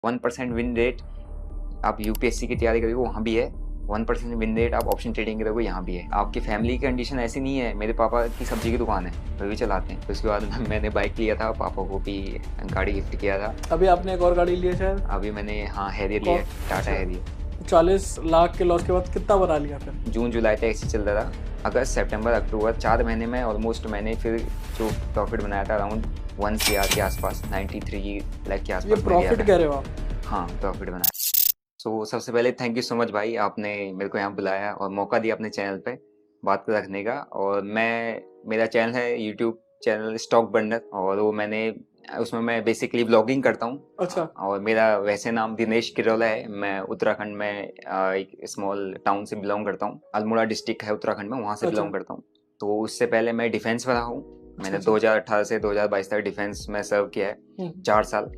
1% win rate आप UPSC की तैयारी करोगे वहाँ भी है, 1% विन रेट आप ऑप्शन ट्रेडिंग करोगे यहाँ भी है। आपकी फैमिली की कंडीशन ऐसी नहीं है, मेरे पापा की सब्जी की दुकान है, वो भी चलाते हैं। उसके बाद मैंने बाइक लिया था, पापा को भी गाड़ी गिफ्ट किया था। अभी आपने एक और गाड़ी ली है शायद? अभी मैंने हैरियर लिया, टाटा हैरियर। 40 लाख के लॉस के बाद कितना बना लिया फिर? जून जुलाई तक ऐसे चल रहा था, अगस्त सितंबर अक्टूबर 4 महीने में ऑलमोस्ट मैंने फिर जो प्रॉफिट बनाया था अराउंड 1 CR के आसपास, 93 लाख के आसपास। ये प्रॉफिट कह रहे हो आप? हाँ, प्रॉफिट बनाया। सो सबसे पहले थैंक यू सो मच भाई, आपने मेरे को यहाँ बुलाया और मौका दिया अपने चैनल पे बात रखने का। और मेरा चैनल है यूट्यूब चैनल स्टॉक बंडर, और वो उसमें मैं बेसिकली व्लॉगिंग करता हूँ। अच्छा। और मेरा वैसे नाम दिनेश किरोला है। मैं उत्तराखंड में एक स्मॉल टाउन से बिलोंग करता हूँ, अल्मोड़ा डिस्ट्रिक्ट है उत्तराखंड में, वहाँ से बिलोंग करता हूँ। तो उससे पहले मैं डिफेंस में रहा हूँ। मैंने 2018 से 2022 तक डिफेंस में सर्व किया है 4 साल।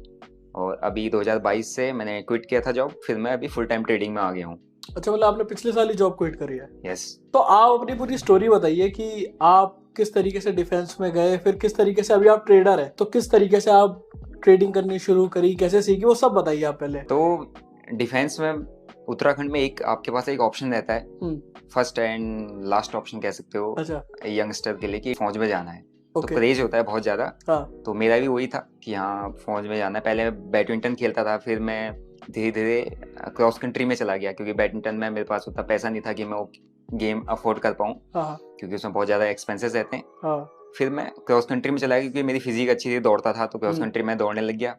और अभी 2022 से मैंने क्विट किया था जॉब, फिर मैं अभी फुल टाइम ट्रेडिंग में आ गया हूँ। अच्छा, मतलब आपने पिछले साल ही जॉब क्विट करी है? यस। तो आप अपनी पूरी स्टोरी बताइए कि आप किस तरीके से डिफेंस में गए, फिर किस तरीके से अभी आप ट्रेडर है, तो किस तरीके से आप ट्रेडिंग करनी शुरू करी, कैसे सीखी, वो सब बताइए आप पहले। तो डिफेंस में उत्तराखंड में एक आपके पास एक ऑप्शन रहता है, फर्स्ट एंड लास्ट ऑप्शन कह सकते हो। अच्छा। यंगस्टर के लिए कि फौज में जाना है। तो ओके। क्रेज होता है बहुत ज्यादा। हाँ। तो मेरा भी वही था कि हाँ फौज में जाना है। पहले मैं बैडमिंटन खेलता था, फिर मैं धीरे धीरे क्रॉस कंट्री में चला गया, क्योंकि बैडमिंटन में मेरे पास उतना पैसा नहीं था कि मैं वो गेम अफोर्ड कर पाऊँ, हाँ। क्योंकि उसमें बहुत ज्यादा एक्सपेंसेस रहते हैं। हाँ। फिर मैं क्रॉस कंट्री में चला गया, क्योंकि मेरी फिजिक अच्छी थी, दौड़ता था, तो क्रॉस कंट्री में दौड़ने लग गया।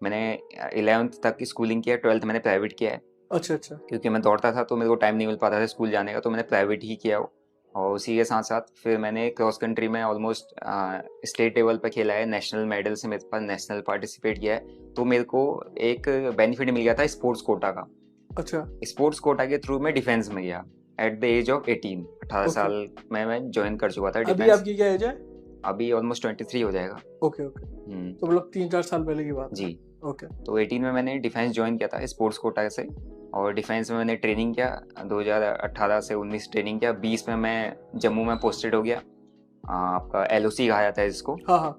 मैंने 11th तक की स्कूलिंग किया, 12th मैंने प्राइवेट किया है। अच्छा अच्छा। क्योंकि मैं दौड़ता था तो मेरे को टाइम नहीं मिल पाता था स्कूल जाने का, तो मैंने प्राइवेट ही किया हो। और उसी के साथ साथ फिर मैंने क्रॉस कंट्री में ऑलमोस्ट स्टेट लेवल पर खेला है, नेशनल मेडल से मेरे पास नेशनल पार्टिसिपेट किया है। तो मेरे को एक बेनिफिट मिल गया था स्पोर्ट्स कोटा का। अच्छा। स्पोर्ट्स कोटा के थ्रू मैं डिफेंस में गया एट द एज ऑफ 18 साल में मैं ज्वाइन कर चुका था डिफेंस। अभी आपकी क्या एज है? अभी ऑलमोस्ट 23 हो जाएगा। Okay okay. तो मतलब 3-4 साल पहले की बात जी। ओके। तो 18 में मैंने डिफेंस ज्वाइन किया था स्पोर्ट्स कोटा से, और डिफेंस में मैंने ट्रेनिंग किया 2018 से 19 ट्रेनिंग किया। 20 में मैं जम्मू में पोस्टेड हो गया, आपका LOC कहा जाता है जिसको। हाँ हाँ।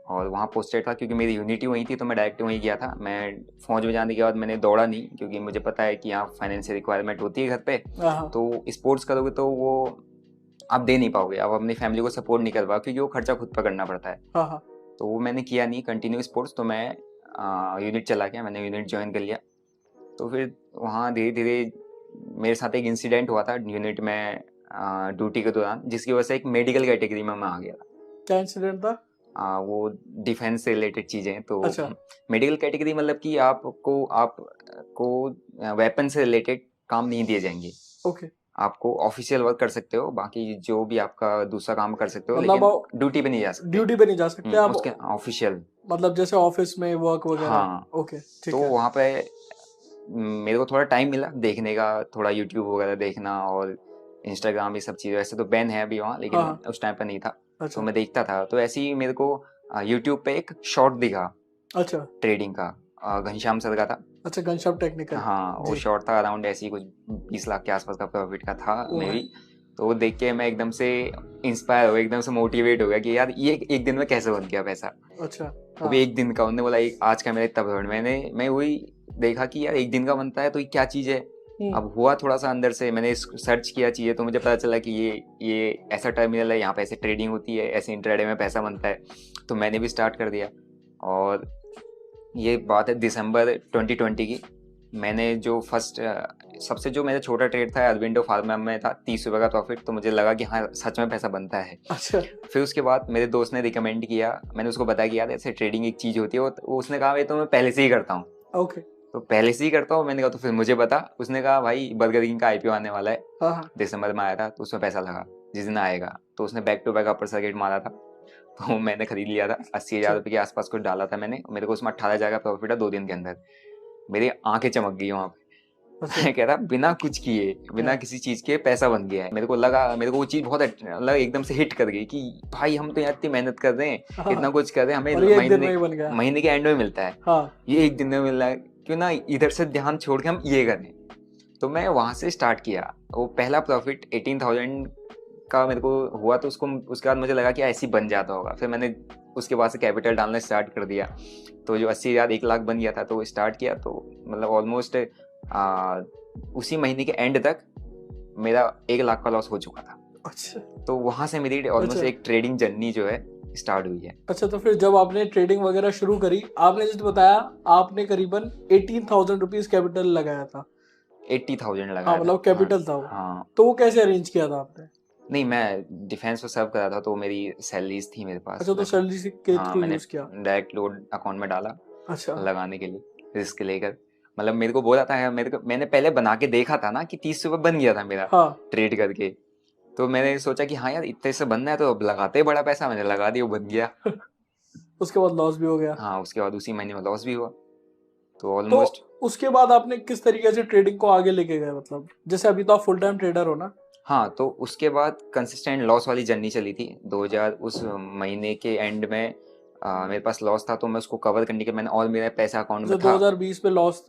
और वहाँ पोस्टेड था क्योंकि मेरी यूनिटी वहीं थी, तो मैं डायरेक्ट वहीं गया था। मैं फौज में जाने के बाद मैंने दौड़ा नहीं, क्योंकि मुझे पता है कि यहाँ फाइनेंशियल रिक्वायरमेंट होती है घर पे। तो स्पोर्ट्स करोगे तो वो आप दे नहीं पाओगे, आप अपनी फैमिली को सपोर्ट नहीं कर पाओगे, क्योंकि वो खर्चा खुद पर करना पड़ता है। हाँ हाँ। तो वो मैंने किया नहीं कंटिन्यू स्पोर्ट्स, तो मैं यूनिट चला गया, मैंने यूनिट ज्वाइन कर लिया। तो फिर वहाँ धीरे धीरे मेरे साथ एक इंसिडेंट हुआ था यूनिट में ड्यूटी के दौरान, जिसकी वजह से एक मेडिकल कैटेगरी में मैं आ गया था। क्या इंसिडेंट था? वो डिफेंस से रिलेटेड चीज़ें। तो अच्छा। मेडिकल कैटेगरी मतलब कि आपको वेपन से रिलेटेड काम नहीं दिए जाएंगे। ओके। आपको ऑफिशियल वर्क कर सकते हो, बाकी जो भी आपका दूसरा काम कर सकते हो, मतलब लेकिन ड्यूटी पे नहीं जा सकते। ड्यूटी पे नहीं जा सकते आप उसके ऑफिशियल, मतलब जैसे ऑफिस में वर्क वगैरह। हाँ। ओके ठीक तो है। वहाँ पे मेरे को थोड़ा टाइम मिला देखने का, थोड़ा यूट्यूब वगैरह देखना और इंस्टाग्राम, ये सब चीज़ें। वैसे तो बैन है अभी वहाँ, लेकिन हाँ। उस टाइम पर नहीं था। अच्छा। तो मैं देखता था, तो ऐसे ही मेरे को यूट्यूब पे एक शॉर्ट दिखा अच्छा। ट्रेडिंग का, घनश्याम सर का था। अच्छा, गनशॉप टेक्निकल। हाँ, वो शॉर्ट था, अराउंड ऐसे ही कुछ 20 लाख के आसपास का प्रॉफिट का था मे बी। तो वो देख के मैं एकदम से इंस्पायर हो गया, एकदम से मोटिवेट हो गया कि यार ये एक दिन में कैसे बन गया पैसा। अच्छा। वो भी एक दिन का। उन्होंने बोला आज का मेरा इतना प्रॉफिट। मैं वही देखा कि यार एक दिन का बनता है तो ये क्या चीज़ है। अब हुआ थोड़ा सा अंदर से, मैंने सर्च किया चीज़ें, तो मुझे पता चला कि ये ऐसा टर्मिनल है, यहाँ पे ऐसे ट्रेडिंग होती है, ऐसे इंट्राडे में पैसा बनता है। तो मैंने भी स्टार्ट कर दिया। और ये बात है दिसंबर 2020 की। मैंने जो सबसे जो मेरा छोटा ट्रेड था अरविंदो फार्मा में था, 30 रुपये का प्रॉफिट। तो मुझे लगा कि हाँ सच में पैसा बनता है। अच्छा। फिर उसके बाद मेरे दोस्त ने रिकमेंड किया, मैंने उसको बताया कि यार ऐसे ट्रेडिंग एक चीज़ होती है। वो उसने कहा ये तो मैं पहले से ही करता हूँ। ओके। तो पहले से ही करता हूँ। मैंने कहा तो फिर मुझे बता। उसने कहा भाई बर्गर किंग का IPO आने वाला है, हाँ। दिसंबर में आया था, तो उसमें पैसा लगा जिस दिन आएगा। तो उसने back to back upper circuit मारा था, तो मैंने खरीद लिया था। 80,000 रुपये के आसपास कुछ डाला था मैंने। मेरे को उसमें 18,000 का प्रॉफिट है 2 दिन के अंदर। मेरी आंखें चमक गई वहाँ पे। मैं कह रहा बिना कुछ किए, बिना किसी चीज के पैसा बन गया है। मेरे को वो चीज बहुत मतलब एकदम से हिट कर गई कि भाई हम तो यहाँ इतनी मेहनत कर रहे हैं, इतना कुछ कर रहे हैं, हमें महीने के एंड में मिलता है। ये एक दिन में मिल रहा है, क्यों ना इधर से ध्यान छोड़ के हम ये करें। तो मैं वहां से स्टार्ट किया। वो पहला प्रॉफिट 18,000 का मेरे को हुआ। तो उसके बाद मुझे लगा कि ऐसे ही बन जाता होगा। फिर मैंने उसके बाद से कैपिटल डालना स्टार्ट कर दिया, तो जो 80,000 1 लाख बन गया था, तो स्टार्ट किया, तो मतलब ऑलमोस्ट उसी महीने के एंड तक मेरा 1 लाख का लॉस हो चुका था। अच्छा तो वहां से मेरी ऑलमोस्ट अच्छा एक ट्रेडिंग जर्नी जो है स्टार्ट हुई है। अच्छा। तो फिर जब आपने ट्रेडिंग वगैरह शुरू करी, आपने जैसे बताया आपने करीबन 18,000 रुपीज कैपिटल लगाया था। 80,000 हाँ लगाया था। मतलब कैपिटल था वो। हाँ तो वो कैसे अरेंज किया था आपने? नहीं, मैं डिफेंस में सर्व कर रहा था, तो मेरी सैलरीज थी मेरे पास। अच्छा, तो सैलरी के हाँ, थ्रू मैंने यूज किया। डायरेक्ट लोड अकाउंट में डाला अच्छा लगाने के लिए, रिस्क लेकर। मतलब मेरे को बोला था, मैंने पहले बना के देखा था ना कि 30 रुपये बन गया था मेरा हाँ। ट्रेड करके। तो मैंने सोचा कि हाँ यार, इतने से बनना है तो अब लगाते हैं बड़ा पैसा। मैंने लगा दिया, वो बन गया। उसके बाद लॉस भी हो गया। हाँ, उसके बाद उसी महीने में लॉस भी हुआ। तो तो ऑलमोस्ट उसके बाद आपने किस तरीके से ट्रेडिंग को आगे लेके गए? मतलब जैसे अभी तो आप फुल टाइम ट्रेडर हो ना। हाँ, तो उसके बाद कंसिस्टेंट लॉस वाली जर्नी चली थी। 2000 उस महीने के एंड में मेरे पास लॉस था, तो मैं उसको कवर करने के मैंने और मेरा पैसा अकाउंट जो में था। 2020 में लॉस,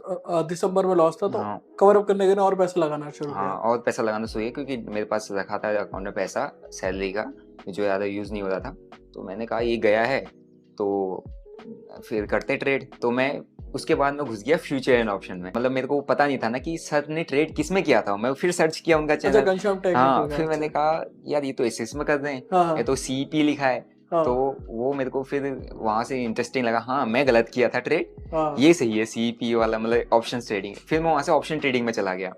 दिसंबर में लॉस था, तो हाँ कवर अप करने के लिए और पैसा लगाना शुरू हाँ, किया। और पैसा लगाना शुरू किया, क्योंकि मेरे पास रखा था अकाउंट में पैसा सैलरी का, जो ज़्यादा यूज़ नहीं हो रहा था। तो मैंने कहा ये गया है तो फिर करते ट्रेड। तो मैं उसके बाद मैं घुस गया फ्यूचर एंड ऑप्शन में। मतलब मेरे को पता नहीं था ना कि सर ने ट्रेड किस में किया था। मैं फिर सर्च किया उनका अच्छा, चैनल। घनश्याम टेक्निकल हाँ, का। फिर मैंने अच्छा। कहा यार ये तो एसएस में कर रहे हैं, हाँ हाँ ये तो सीईपी लिखा है। हाँ तो वो मेरे को फिर वहां से इंटरेस्टिंग लगा। हाँ, मैं गलत किया था ट्रेड, हाँ। ये सही है सीईपी वाला, मतलब ऑप्शन ट्रेडिंग। फिर मैं वहां से ऑप्शन ट्रेडिंग में चला गया।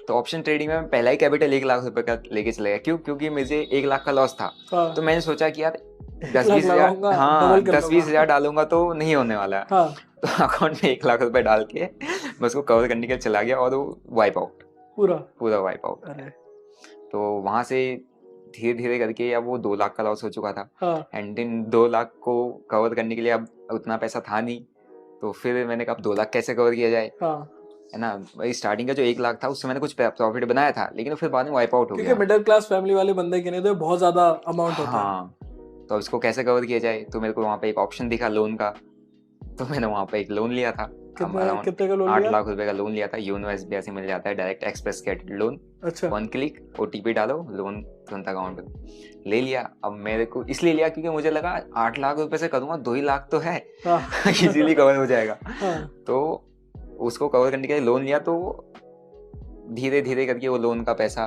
तो ऑप्शन ट्रेडिंग में मैं पहला ही कैपिटल 1 लाख रुपए का लेके चला गया। क्यों? क्योंकि मुझे 1 लाख का लॉस था। हाँ। तो मैंने सोचा कि यार 1 लाख 10-20 हजार, लगाऊंगा, हाँ डबल कर 10-20 हजार लूंगा। डालूंगा तो नहीं होने वाला। हाँ। तो अकाउंट में 1 लाख रुपए डाल के मैं उसको कवर करने के लिए चला गया, और वो वाइप आउट, पूरा। पूरा वाइप आउट। अरे। तो वहां से धीरे धीरे करके अब वो 2 लाख का लॉस हो चुका था। हाँ एंड इन 2 लाख को कवर करने के लिए अब उतना पैसा था नहीं। तो फिर मैंने कहा अब 2 लाख कैसे कवर किया जाए, हाँ। है ना। भाई स्टार्टिंग का जो 1 लाख था उससे मैंने कुछ प्रॉफिट बनाया था, लेकिन फिर बाद में वाइप आउट हो क्योंकि गया। मिडिल क्लास फैमिली वाले बंदे के लिए तो बहुत ज्यादा अमाउंट होता है। हाँ, तो अब इसको कैसे कवर किया जाए, तो मेरे को वहाँ पे एक ऑप्शन दिखा लोन का। तो मैंने वहाँ पे एक लोन लिया था, कितने अराउंड कितने का लोन 8 लिया? लाख रुपए का लोन लिया था। योनो एसबीआई से मिल जाता है डायरेक्ट एक्सप्रेस क्रेडिट लोन। अच्छा। 1 क्लिक ओटीपी डालो, लोन तुरंत अकाउंट में ले लिया। अब मेरे को इसलिए लिया क्योंकि मुझे लगा 8 लाख रुपए से करूँगा 2 ही लाख तो है, हाँ इजीली कवर हो जाएगा। हाँ। तो उसको कवर करने के लिए लोन लिया, तो धीरे धीरे करके वो लोन का पैसा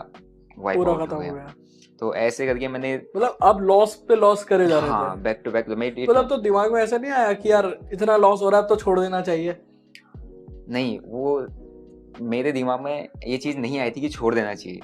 वाइप पूरा आउट खत्म हो हो गया। गया। तो ऐसे करके मैंने, मतलब आप लॉस पे लॉस करे जा रहे हाँ थे। बैक टू बैक मतलब तो दिमाग में ऐसा नहीं आया कि यार इतना लॉस हो रहा है तो छोड़ देना चाहिए? नहीं, वो मेरे दिमाग में ये चीज़ नहीं आई थी कि छोड़ देना चाहिए।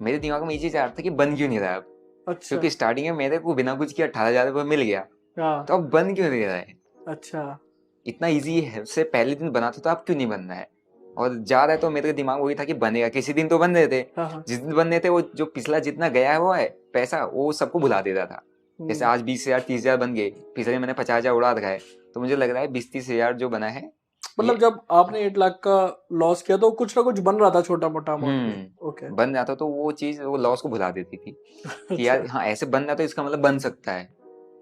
मेरे दिमाग में ये चीज़ आ रहा था कि बन क्यों नहीं रहा है अब। अच्छा। क्योंकि स्टार्टिंग में मेरे को बिना कुछ किया 18,000 रुपये मिल गया, हाँ। तो अब बन क्यों नहीं रहा है। अच्छा। इतना ईजी है, उससे पहले दिन बना था तो अब क्यों नहीं बन रहा है। और जा रहा है तो मेरे दिमाग में वही था कि बनेगा, किसी दिन तो बन रहे थे। हाँ हाँ। जिस दिन बन रहे थे वो जो पिछला जितना गया हुआ है पैसा, वो सबको भुला देता था। जैसे आज 20,000 30,000 बन गए, पिछले मैंने 50,000 उड़ा रखा है, तो मुझे लग रहा है 20-30,000 जो बना है। मतलब जब आपने 8 लाख का लॉस किया तो कुछ ना कुछ बन रहा था, छोटा मोटा अमाउंट भी। ओके। बन जाता तो वो चीज वो लॉस को भुला देती थी कि यार अच्छा। हाँ ऐसे बन रहा तो इसका मतलब बन सकता है।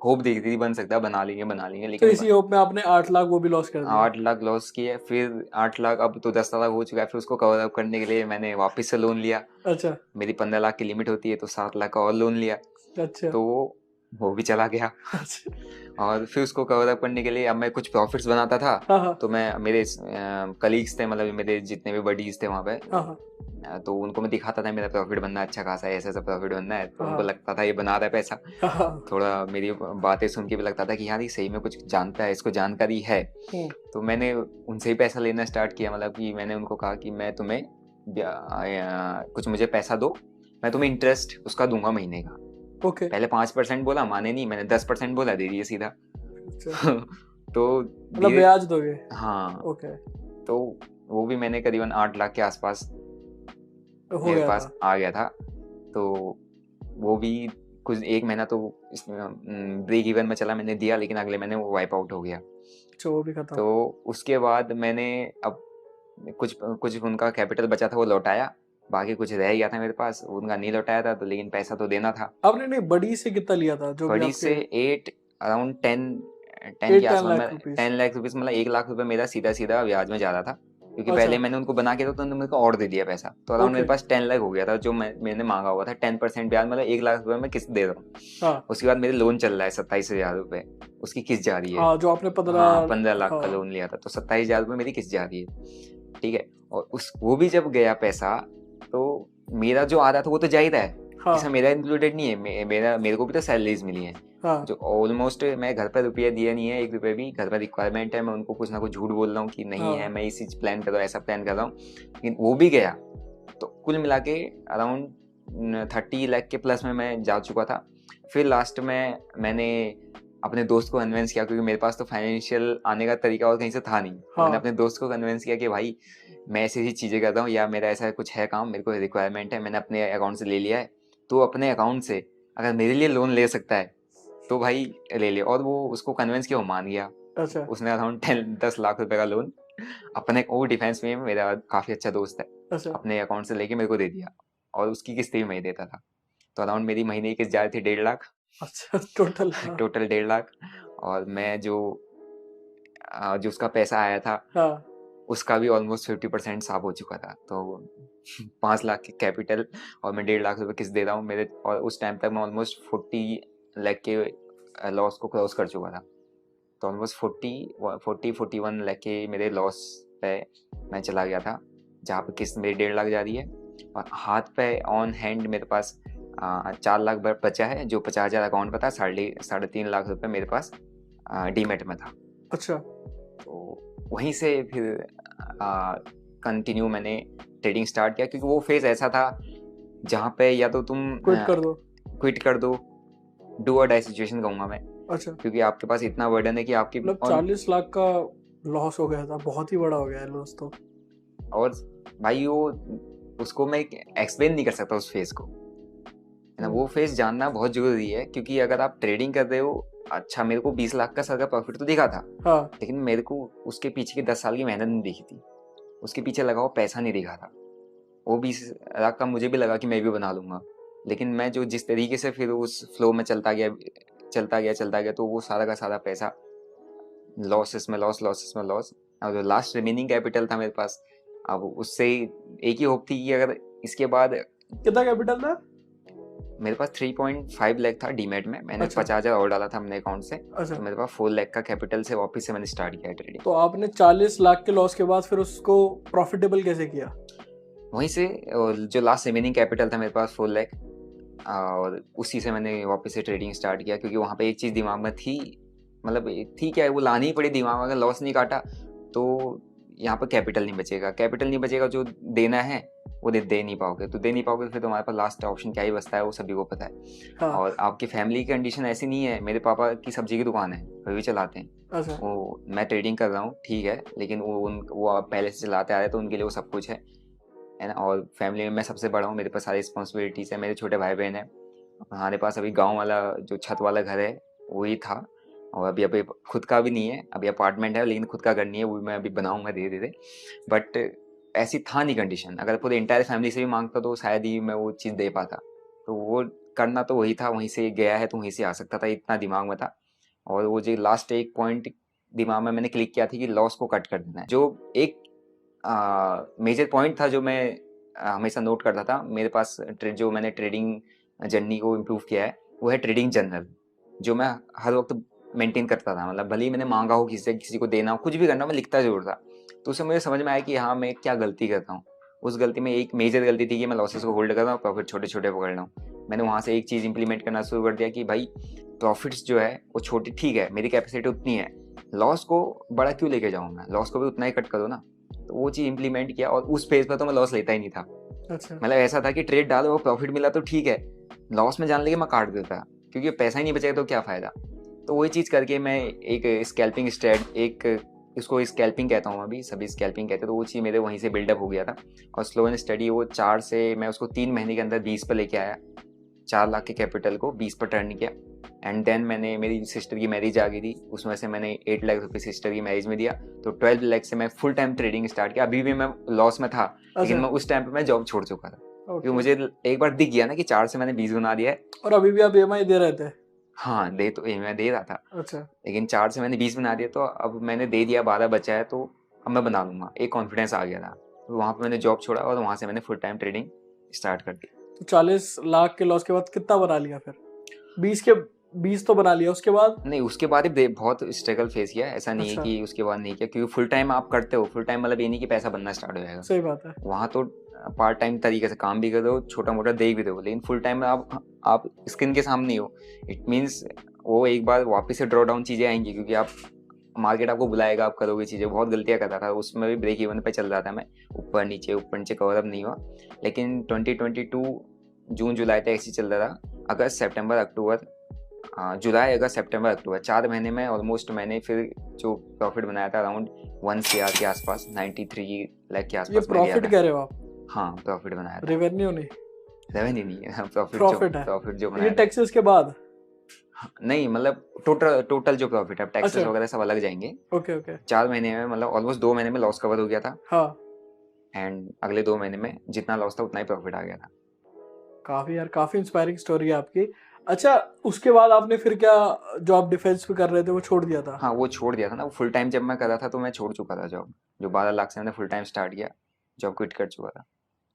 होप देखती थी बन सकता है, बना लेंगे, तो लेकिन इसी होप में आपने 8 लाख वो भी लॉस कर दिया। 8 लाख लॉस किए। फिर 8 लाख, अब तो 10 लाख हो चुका है। फिर उसको कवर अप करने के लिए मैंने वापस से लोन लिया। अच्छा। मेरी 15 लाख की लिमिट होती है, तो 7 लाख का और लोन लिया। अच्छा। तो वो भी चला गया। अच्छा। और फिर उसको कवर अप करने के लिए अब मैं कुछ प्रॉफिट्स बनाता था। हाँ हाँ तो मैं, मेरे कलीग्स थे, मतलब मेरे जितने भी बडीज थे वहाँ पे, हाँ हाँ तो उनको मैं दिखाता था मेरा प्रॉफिट बनना अच्छा खासा है, ऐसा ऐसा प्रॉफिट बनना है। तो हाँ। उनको लगता था ये बना रहा है पैसा। हाँ। थोड़ा मेरी बातें सुन के भी लगता था कि यार ये सही में कुछ जानता है, इसको जानकारी है। तो मैंने उनसे ही पैसा लेना स्टार्ट किया। मतलब कि मैंने उनको कहा कि मैं तुम्हें कुछ मुझे पैसा दो, मैं तुम्हें इंटरेस्ट उसका दूंगा महीने का। ओके। पहले 5% बोला, माने नहीं, मैंने 10% बोला, दे दिए सीधा। अच्छा। तो मतलब ब्याज दोगे? हाँ। ओके। तो वो भी मैंने करीबन 8 लाख के आसपास हो मेरे गया पास था। आ गया था। तो वो भी कुछ 1 महीना तो ब्रेक इवन में चला, मैंने दिया, लेकिन अगले महीने वो वाइप आउट हो गया। अच्छा, वो भी खत्म। तो उसके बाद मैंने अब कुछ उनका कैपिटल बचा था वो लौटाया, बाकी कुछ रह गया था मेरे पास, उनका नहीं लौटाया था, तो लेकिन पैसा तो देना था। आपने नहीं बड़ी से कितना लिया था जो भी बड़ी आपके? से 8 अराउंड 10 8-10 के आसपास लाख में, रुपीस। 10 लाख रुपीज, मतलब 1 लाख रुपए मेरा सीधा सीधा ब्याज में जा रहा था। क्योंकि अच्छा। पहले मैंने उनको बना के तो उन्होंने मेरे को और दे दिया पैसा, तो अराउंड मेरे ओके। पास 10 लाख हो गया था जो मैंने मांगा हुआ था। 10% ब्याज, मतलब 1 लाख रुपए मैं किस्त दे रहा हूँ। हाँ उसके बाद मेरे लोन चल रहा है 27,000 रुपए, उसकी किस्त जा रही है। हाँ, जो आपने हाँ, 15। 15 लाख का हाँ लोन लिया था, तो 27,000 रुपए मेरी किस्त जा रही है, ठीक है। और उस वो भी जब गया पैसा, तो मेरा जो आ रहा था वो तो जा ही रहा है, हाँ इसमें मेरा इंक्लूडेड नहीं है। मेरे को भी तो सैलरीज मिली है, हाँ जो ऑलमोस्ट मैं घर पर रुपया दिया नहीं है, 1 रुपये भी। घर पर रिक्वायरमेंट है, मैं उनको कुछ ना कुछ झूठ बोल रहा हूँ कि नहीं है, हाँ। मैं इसी प्लान कर रहा हूँ, ऐसा प्लान कर रहा हूँ, लेकिन वो भी गया। तो कुल मिला के अराउंड 30 लाख के प्लस में मैं जा चुका था। फिर लास्ट में मैंने अपने दोस्त को कन्विंस किया, क्योंकि मेरे पास तो फाइनेंशियल आने का तरीका और कहीं से था नहीं। तो मैंने हाँ अपने दोस्त को कन्विंस किया कि भाई मैं ऐसी ऐसी चीज़ें कर रहा हूँ, या मेरा ऐसा कुछ है काम, मेरे को रिक्वायरमेंट है, मैंने अपने अकाउंट से ले लिया है, तो अपने अकाउंट से अगर मेरे लिए लोन ले सकता है तो भाई ले ले। और वो उसको कन्विंस किया, वो मान गया। अच्छा उसने अराउंड 10 लाख रुपए का लोन अपने, वो डिफेंस में मेरा काफ़ी अच्छा दोस्त है, अच्छा अपने अकाउंट से लेके मेरे को दे दिया। और उसकी किस्त भी मैं ही देता था। तो अराउंड मेरी महीने की किस्त जा रही थी 1.5 लाख, अच्छा। टोटल हाँ टोटल 1.5 लाख। और मैं जो उसका पैसा आया था, हाँ। उसका भी ऑलमोस्ट 50% साफ हो चुका था। तो 5 लाख की कैपिटल और मैं 1.5 लाख रुपए किस्त दे रहा हूँ मेरे। और उस टाइम तक मैं ऑलमोस्ट 40 लाख के लॉस को क्रॉस कर चुका था। तो ऑलमोस्ट 41 लाख के मेरे लॉस पे मैं चला गया था, जहाँ पे किस्त मेरी 1.5 लाख जा रही है। और हाथ पे ऑन हैंड मेरे पास 4 लाख बचा है, जो 50,000 अकाउंट पे था। 3.5 लाख रुपए मेरे पास डीमेट में था। अच्छा तो वहीं से फिर कंटिन्यू मैंने ट्रेडिंग स्टार्ट किया, क्योंकि वो फेज ऐसा था जहाँ पे या तो तुम क्विट कर दो। क्विट कर दो, डू और डाई सिचुएशन कहूँगा मैं, अच्छा, क्योंकि आपके पास इतना बर्डन है कि आपकी मतलब 40 लाख का लॉस हो गया था, बहुत ही बड़ा हो गया है लॉस तो। और भाई वो उसको मैं एक्सप्लेन नहीं कर सकता उस फेज को, है ना। वो फेज जानना बहुत जरूरी है, क्योंकि अगर आप ट्रेडिंग कर रहे हो, अच्छा मेरे को 20 लाख का सर का प्रॉफिट तो दिखा था, हाँ लेकिन मेरे को उसके पीछे की 10 साल की मेहनत नहीं दिखी थी, उसके पीछे लगा हुआ पैसा नहीं दिखा था। वो 20 लाख का मुझे भी लगा कि मैं भी बना लूंगा, लेकिन मैं जो जिस तरीके से फिर उस फ्लो में चलता गया, तो वो सारा का सारा पैसा लॉसेस में लॉस। और जो लास्ट रिमेनिंग कैपिटल था मेरे पास, अब उससे एक ही होप थी कि अगर इसके बाद कितना कैपिटल था? मेरे पास 3.5 लाख था डीमेट में। मैंने अच्छा 50,000 और डाला था अपने अकाउंट से, अच्छा। तो मेरे पास 4 लाख का कैपिटल से वापस से मैंने स्टार्ट किया ट्रेडिंग। तो आपने 40 लाख के लॉस के बाद फिर उसको प्रॉफिटेबल कैसे किया? वहीं से जो लास्ट रिमेनिंग कैपिटल था मेरे पास 4 लाख, और उसी से मैंने वापस से ट्रेडिंग स्टार्ट किया, क्योंकि वहाँ पे एक चीज़ दिमाग में थी, मतलब थी क्या है, वो लानी ही पड़ी दिमाग में। अगर लॉस नहीं काटा तो यहाँ पर कैपिटल नहीं बचेगा, जो देना है वो दे नहीं पाओगे, तो दे नहीं पाओगे, फिर तुम्हारे पास लास्ट ऑप्शन क्या ही बचता है, वो सभी को पता है। हाँ और आपकी फैमिली की कंडीशन ऐसी नहीं है। मेरे पापा की सब्जी की दुकान है, वो भी चलाते हैं। अच्छा वो मैं ट्रेडिंग कर रहा हूँ, ठीक है, लेकिन वो पहले से चलाते आ रहे हैं, तो उनके लिए वो सब कुछ है ना। और फैमिली में मैं सबसे बड़ा हूँ, मेरे पास सारी रिस्पॉन्सिबिलिटीज़ है। मेरे छोटे भाई बहन है, हमारे पास अभी गांव वाला जो छत वाला घर है वही था, और अभी खुद का भी नहीं है, अभी अपार्टमेंट है, लेकिन खुद का घर नहीं है, वो भी मैं अभी बनाऊंगा धीरे धीरे। बट ऐसी था नहीं कंडीशन, अगर पूरे इंटायर फैमिली से भी मांगता तो शायद ही मैं वो चीज़ दे पाता। तो वो करना तो वही था, वहीं से गया है तो वहीं से आ सकता था, इतना दिमाग में था। और वो जो लास्ट एक पॉइंट दिमाग में मैंने क्लिक किया था कि लॉस को कट कर देना है, जो एक मेजर पॉइंट था जो मैं हमेशा नोट करता था। मेरे पास जो मैंने ट्रेडिंग जर्नी को इम्प्रूव किया है, वो है ट्रेडिंग जर्नल, जो मैं हर वक्त मेंटेन करता था। मतलब भले ही मैंने मांगा हो किसी को देना हो, कुछ भी करना हो, मैं लिखता जरूर था। तो उससे मुझे समझ में आया कि हाँ मैं क्या गलती करता हूँ। उस गलती में एक मेजर गलती थी कि मैं लॉसेस को होल्ड कर रहा हूँ, प्रॉफिट छोटे छोटे पकड़ रहा हूँ। मैंने वहाँ से एक चीज़ इंप्लीमेंट करना शुरू कर दिया कि भाई प्रॉफिट्स जो है वो छोटे, ठीक है मेरी कैपेसिटी उतनी है, लॉस को बड़ा क्यों लेके जाऊँ मैं, लॉस को भी उतना ही कट करो ना। तो वो चीज़ इंप्लीमेंट किया, और उस फेज पर तो मैं लॉस लेता ही नहीं था। अच्छा मतलब ऐसा था कि ट्रेड डालो, प्रॉफिट मिला तो ठीक है, लॉस में जान लेके मैं काट देता, क्योंकि पैसा ही नहीं बचेगा तो क्या फ़ायदा। तो वही चीज़ करके मैं एक स्कैल्पिंग इसको स्कैल्पिंग कहता हूँ, अभी सभी स्कैल्पिंग कहते हैं। तो वो चीज़ मेरे वहीं से बिल्डअप हो गया था, और स्लो एंड स्टडी वो 4 से मैं उसको 3 महीने के अंदर 20 पर लेके आया। 4 लाख के कैपिटल को 20 पर टर्न किया। एंड देन मैंने, मेरी सिस्टर की मैरिज आ गई थी, उसमें से मैंने 8 लाख रुपये सिस्टर की मैरिज में दिया, तो 12 लाख से मैं फुल टाइम ट्रेडिंग स्टार्ट किया। अभी भी मैं लॉस में था, लेकिन मैं उस टाइम पे मैं जॉब छोड़ चुका था, क्योंकि मुझे एक बार दिख गया ना कि 4 से मैंने 20 बना दिया है। और अभी भी आप EMI दे रहे थे? हाँ, मैं दे रहा था, अच्छा लेकिन 4 से मैंने 20 बना दिया, तो अब मैंने दे दिया, 12 बचा है, तो अब मैं बना लूंगा, एक कॉन्फिडेंस आ गया था। तो वहाँ पे मैंने जॉब छोड़ा और वहाँ से मैंने फुल टाइम ट्रेडिंग स्टार्ट कर दी। तो 40 लाख के लॉस के बाद कितना बना लिया फिर? 20 तो बना लिया, उसके बाद? नहीं, उसके बाद भी बहुत स्ट्रगल फेस किया, ऐसा नहीं है अच्छा। कि उसके बाद नहीं किया, क्योंकि फुल टाइम आप करते हो, फुल टाइम मतलब ये नहीं कि पैसा बनना स्टार्ट हो जाएगा। सही बात है। वहाँ तो पार्ट टाइम तरीके से काम भी कर रहे हो, छोटा मोटा देख भी रहे हो, लेकिन फुल टाइम में आप स्क्रीन के सामने ही हो। इट मीन्स वो एक बार वापस से ड्रॉ डाउन चीज़ें आएंगी, क्योंकि आप मार्केट आपको बुलाएगा, आप करोगे चीज़ें। बहुत गलतियाँ कर रहा था उसमें भी, ब्रेक इवन पे चल रहा था मैं, ऊपर नीचे कवर अप नहीं हुआ। लेकिन 2022 जून जुलाई तक ऐसे ही चल रहा था। अगस्त सितंबर अक्टूबर, जुलाई अगस्त सितंबर अक्टूबर 4 महीने में ऑलमोस्ट मैंने फिर जो प्रॉफिट बनाया था अराउंड 1 CR के आसपास, 93 लाख के ये आसपास मैं गया प्रॉफिट था। कह रहे हो आप? हाँ, प्रॉफिट बनाया था, रेवेन्यू नहीं, रेवेन्यू नहीं है, प्रॉफिट है। प्रॉफिट जो ये बनाया था। टैक्सेस के बाद? नहीं, मतलब टोटल जो प्रॉफिट है, टैक्सेस अच्छा। वगैरह सब अलग जाएंगे। Okay okay. 4 महीने में मतलब ऑलमोस्ट 2 महीने में लॉस कवर हो गया था, हाँ, एंड अगले 2 महीने में जितना लॉस था उतना ही प्रॉफिट आ गया था। काफी यार, काफी इंस्पायरिंग स्टोरी है आपकी। अच्छा, उसके बाद आपने फिर क्या, जो आप डिफेंस पे कर रहे थे वो छोड़ दिया था? हाँ, वो छोड़ दिया था ना, फुल टाइम जब मैं कर रहा था तो मैं छोड़ चुका था जॉब। जो 12 लाख से मैंने फुल टाइम स्टार्ट किया, जॉब क्विट कर चुका था।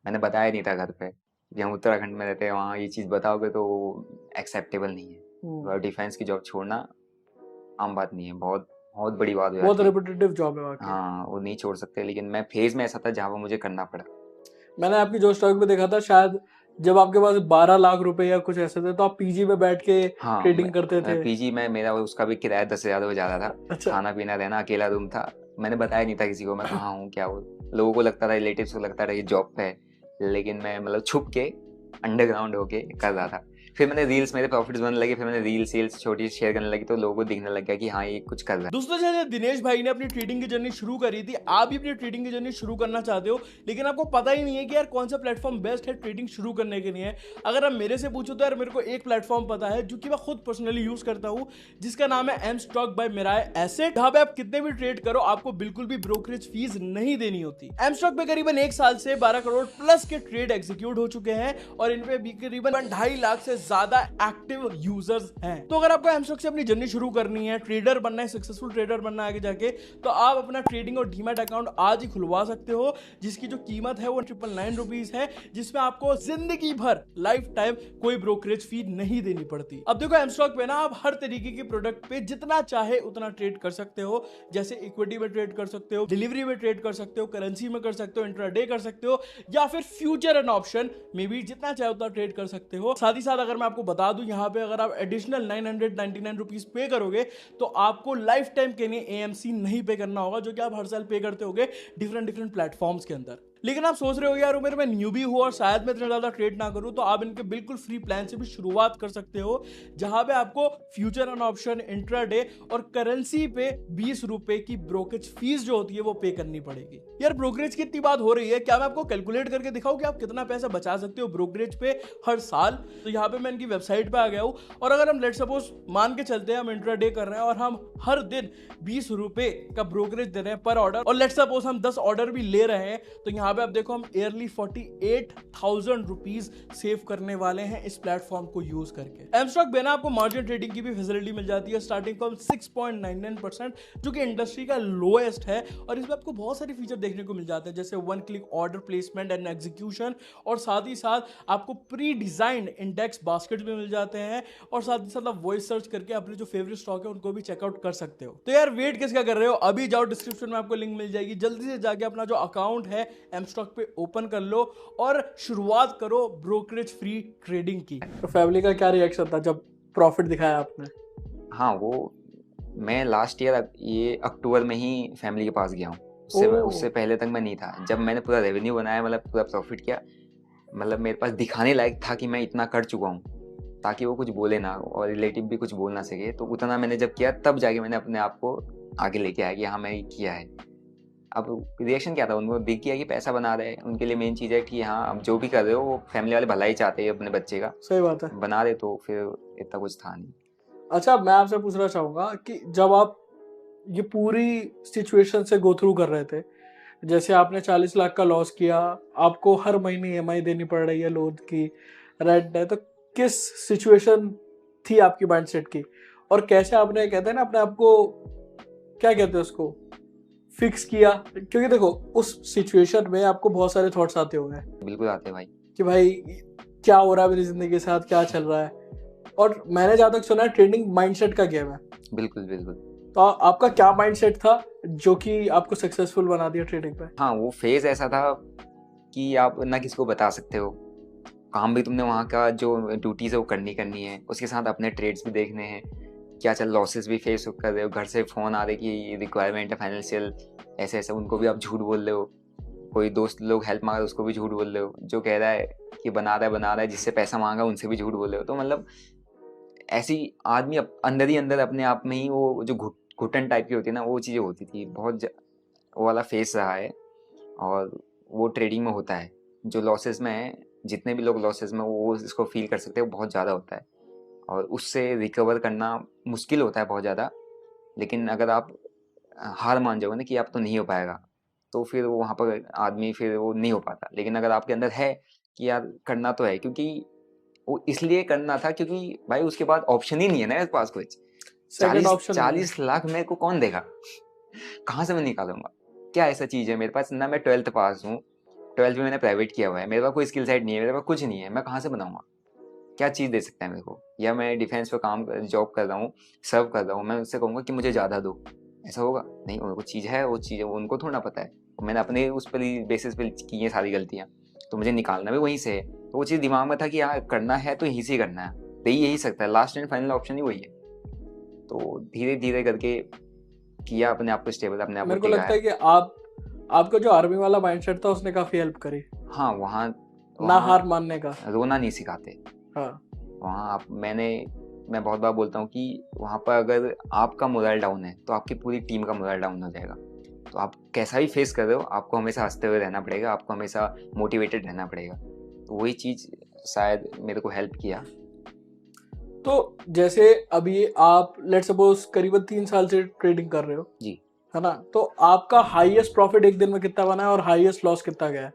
मैंने बताया नहीं था घर पे कि हम उत्तराखंड में रहते हैं, वहाँ ये चीज़ बताओगे तो एक्सेप्टेबल नहीं है। और डिफेंस की जॉब छोड़ना आम बात नहीं है, बहुत बहुत बड़ी बात हो बहुत जाती है। रिपीटेटिव जॉब है वाकई। हाँ, वो नहीं छोड़ सकते, लेकिन मैं फेज में ऐसा था जहाँ पर मुझे करना पड़ा। मैंने आपकी जो स्टॉक पे देखा था, शायद जब आपके पास 12 लाख रुपए या कुछ ऐसे थे, तो आप पीजी में बैठ के हाँ, ट्रेडिंग करते थे। पीजी में मेरा उसका भी किराया 10,000 हो जाता था। अच्छा। खाना पीना रहना, अकेला रूम था। मैंने बताया नहीं था किसी को मैं कहाँ हूँ क्या हूँ। लोगों को लगता था, रिलेटिव्स को लगता था ये जॉब पे है, लेकिन मैं मतलब छुप के अंडरग्राउंड होके कर रहा था। फिर मैंने रील्स, मेरे प्रॉफिट्स बनने लगे, फिर मैंने रील्स सेल्स छोटी शेयर करने लगी, तो लोगों को दिखने लग गया कि हाँ ये कुछ कर रहा है। दोस्तों, जैसे दिनेश भाई ने अपनी ट्रेडिंग की जर्नी शुरू करी थी, आप भी अपनी ट्रेडिंग की जर्नी शुरू करना चाहते हो, लेकिन आपको पता ही नहीं है कि यार कौन सा प्लेटफॉर्म बेस्ट है ट्रेडिंग शुरू करने के लिए। अगर आप मेरे से पूछो तो यार मेरे को एक प्लेटफॉर्म पता है जो कि मैं खुद पर्सनली यूज करता हूं, जिसका नाम है एम स्टॉक बाय मिराय एसेट। जहां पे आप कितने भी ट्रेड करो, आपको बिल्कुल भी ब्रोकरेज फीस नहीं देनी होती। एम स्टॉक पे करीबन 1 साल से 12 करोड़ प्लस के ट्रेड एग्जीक्यूट हो चुके हैं और इनपे भी करीबन 2.5 लाख से ज्यादा एक्टिव यूजर्स हैं। तो अगर आपको एम स्टॉक से अपनी जर्नी शुरू करनी है, ट्रेडर बनना है, सक्सेसफुल ट्रेडर बनना है आगे जाके, तो आप अपना ट्रेडिंग और डीमैट अकाउंट आज ही खुलवा सकते हो, जिसकी जो कीमत है वो 999 रुपीज है, जिसमें आपको जिंदगी भर लाइफ टाइम कोई ब्रोकरेज फी नहीं देनी पड़ती। अब देखो, एम स्टॉक पे ना आप हर तरीके के प्रोडक्ट पे जितना चाहे उतना ट्रेड कर सकते हो। जैसे इक्विटी में ट्रेड कर सकते हो, डिलीवरी में ट्रेड कर सकते हो, करेंसी में कर सकते हो, इंट्राडे कर सकते हो, या फिर फ्यूचर एंड ऑप्शन में भी जितना चाहे उतना ट्रेड कर सकते हो। साथ ही साथ अगर मैं आपको बता दूं, यहाँ पे अगर आप एडिशनल 999 रुपीज पे करोगे तो आपको लाइफ टाइम के लिए एएमसी नहीं पे करना होगा, जो कि आप हर साल पे करते होगे डिफरेंट प्लेटफॉर्म्स के अंदर। लेकिन आप सोच रहे हो यार उमेर में न्यूबी हूं और शायद मैं इतना ज्यादा ट्रेड ना करूं, तो आप इनके बिल्कुल फ्री प्लान से भी शुरुआत कर सकते हो, जहां पे आपको फ्यूचर एंड ऑप्शन, इंट्राडे और करेंसी पे 20 रुपए की ब्रोकरेज फीस जो होती है वो पे करनी पड़ेगी। यार ब्रोकरेज की इतनी बात हो रही है, क्या मैं आपको कैलकुलेट करके दिखाऊं कि आप कितना पैसा बचा सकते हो ब्रोकरेज पे हर साल? तो यहाँ पे मैं इनकी वेबसाइट पे आ गया हूं, और अगर हम लेट सपोज मान के चलते हैं हम इंट्राडे कर रहे हैं और हम हर दिन 20 रुपए का ब्रोकरेज दे रहे हैं पर ऑर्डर, और लेट सपोज हम 10 ऑर्डर भी ले रहे हैं, तो यहाँ पे आप देखो हम ईयरली 48,000 रुपीज सेव करने वाले हैं इस प्लेटफॉर्म को यूज करके। एम स्टॉक बिना आपको मार्जिन ट्रेडिंग की भी फैसिलिटी मिल जाती है, स्टार्टिंग फ्रॉम 6.99%, जो कि इंडस्ट्री का लोएस्ट है, और इसमें आपको बहुत सारे फीचर देखने को मिल जाते हैं, जैसे 1 click order placement and execution, और साथ ही साथ आपको प्री डिजाइंड इंडेक्स बास्केट भी मिल जाते हैं, और साथ ही साथ आप वॉइस सर्च करके अपने जो फेवरेट स्टॉक है उनको भी चेकआउट कर सकते हो। तो यार वेट किसका कर रहे हो, अभी जाओ, डिस्क्रिप्शन में आपको लिंक मिल जाएगी, जल्दी से जाके अपना जो अकाउंट है एम स्टॉक पे ओपन कर लो और शुरुआत करो ब्रोकरेज फ्री ट्रेडिंग की। तो फैमिली का क्या रिएक्शन था जब प्रॉफिट दिखाया आपने? हाँ, वो मैं लास्ट ईयर ये अक्टूबर में ही फैमिली के पास गया हूँ। उससे पहले तक मैं नहीं था। जब मैंने पूरा रेवेन्यू बनाया, मतलब पूरा प्रॉफिट किया, मतलब मेरे पास दिखाने लायक था कि मैं इतना कर चुका हूँ, ताकि वो कुछ बोले ना और रिलेटिव भी कुछ बोल ना सके। तो उतना मैंने जब किया, तब जाके मैंने अपने आप को आगे लेके आया कि हाँ मैं किया है। अब रिएक्शन क्या था, उनको दिख गया कि पैसा बना रहे हैं, उनके लिए मेन चीज़ है कि हाँ अब जो भी कर रहे हो वो फैमिली वाले भला ही चाहते हैं अपने बच्चे का। सही बात है। बना रहे तो फिर इतना कुछ था नहीं। अच्छा, मैं आपसे पूछना चाहूंगा कि जब आप ये पूरी सिचुएशन से गो थ्रू कर रहे थे, जैसे आपने 40 लाख का लॉस किया, आपको हर महीने ईएमआई देनी पड़ रही है, लोन की, रेंट है, तो किस सिचुएशन थी आपकी माइंडसेट की, और कैसे आपने, कहते हैं ना अपने आप को, क्या कहते हैं उसको, फिक्स किया? क्योंकि देखो उस सिचुएशन में आपको बहुत सारे थॉट्स आते होंगे बिल्कुल आते हैं भाई। कि भाई क्या हो रहा है मेरी जिंदगी के साथ, क्या चल रहा है। और मैंने जहाँ तक सुना है ट्रेडिंग माइंडसेट का गेम है। बिल्कुल, बिल्कुल। तो आपका क्या माइंडसेट था जो कि आपको सक्सेसफुल बना दिया ट्रेडिंग पे? हाँ, वो फ़ेज़ ऐसा था कि आप ना किसी को बता सकते हो। काम भी तुमने वहाँ का जो ड्यूटीज़ है वो करनी है। उसके साथ अपने ट्रेड्स भी देखने हैं। क्या चल लॉसेस भी फेस कर रहे हो। घर से फ़ोन आ रहे कि रिक्वायरमेंट है फाइनेंशियल ऐसे-ऐसे, उनको भी आप झूठ बोल रहे हो। कोई दोस्त लोग हेल्प माँग रहे उसको भी झूठ बोल रहे हो। जो कह रहा है कि बना रहा है, जिससे पैसा माँगा उनसे भी झूठ बोल रहे हो। तो मतलब ऐसी आदमी अंदर ही अंदर अपने आप में ही वो जो घुटन टाइप की होती है ना, वो चीज़ें होती थी। वो वाला फेस रहा है और वो ट्रेडिंग में होता है। जो लॉसेस में है, जितने भी लोग लॉसेस में वो इसको फील कर सकते हैं, वो बहुत ज़्यादा होता है और उससे रिकवर करना मुश्किल होता है बहुत ज़्यादा। लेकिन अगर आप हार मान जाओगे ना कि अब तो नहीं हो पाएगा, तो फिर वो वहाँ पर आदमी फिर वो नहीं हो पाता। लेकिन अगर आपके अंदर है कि यार करना तो है, क्योंकि वो इसलिए करना था क्योंकि भाई उसके बाद ऑप्शन ही नहीं है ना मेरे पास कुछ। सेकंड ऑप्शन नहीं है। 40 लाख मेरे को कौन देगा? कहाँ से मैं निकालूँगा? क्या ऐसा चीज़ है मेरे पास? ना मैं 12th पास हूँ, 12th भी मैंने प्राइवेट किया हुआ है, मेरे पास कोई स्किल सेट नहीं है, मेरे पास कुछ नहीं है, मैं कहाँ से बनाऊँगा? क्या चीज़ दे सकता है मेरे को? या मैं डिफेंस पे जॉब कर रहा हूँ, सर्व कर रहा हूँ, मैं उससे कहूँगा कि मुझे ज़्यादा दो, ऐसा होगा? नहीं, उनको चीज़ है, वो चीज़ है, उनको थोड़ी ना पता है। मैंने अपने उस पर ही बेसिस पे की हैं सारी गलतियाँ, तो मुझे निकालना भी वहीं से है। तो वो चीज़ दिमाग में था कि हाँ, करना है तो यहीं से ही करना है, दे ही यही सकता है, लास्ट एंड फाइनल ऑप्शन ही वही है। तो धीरे-धीरे करके किया, अपने आप को स्टेबल, अपने आप को मेरे को लगता टिकाया। है कि आपका जो आर्मी वाला माइंडसेट था उसने काफी हेल्प करी, हाँ, वहाँ ना वहाँ हार मानने का। रोना नहीं सिखाते। हाँ। वहाँ मैं बहुत बार बोलता हूँ कि वहाँ पर अगर आपका मोरल डाउन है, तो आपकी पूरी टीम का मोरल डाउन हो जाएगा। तो आप कैसा भी फेस कर रहे हो, आपको हमेशा हँसते हुए रहना पड़ेगा, आपको हमेशा मोटिवेटेड रहना पड़ेगा। तो वही चीज़ शायद मेरे को हेल्प किया। तो जैसे अभी आप लेट सपोज करीबन 3 साल से ट्रेडिंग कर रहे हो, जी। है ना? तो आपका हाईएस्ट प्रॉफिट एक दिन में कितना बना है और हाईएस्ट लॉस कितना गया है?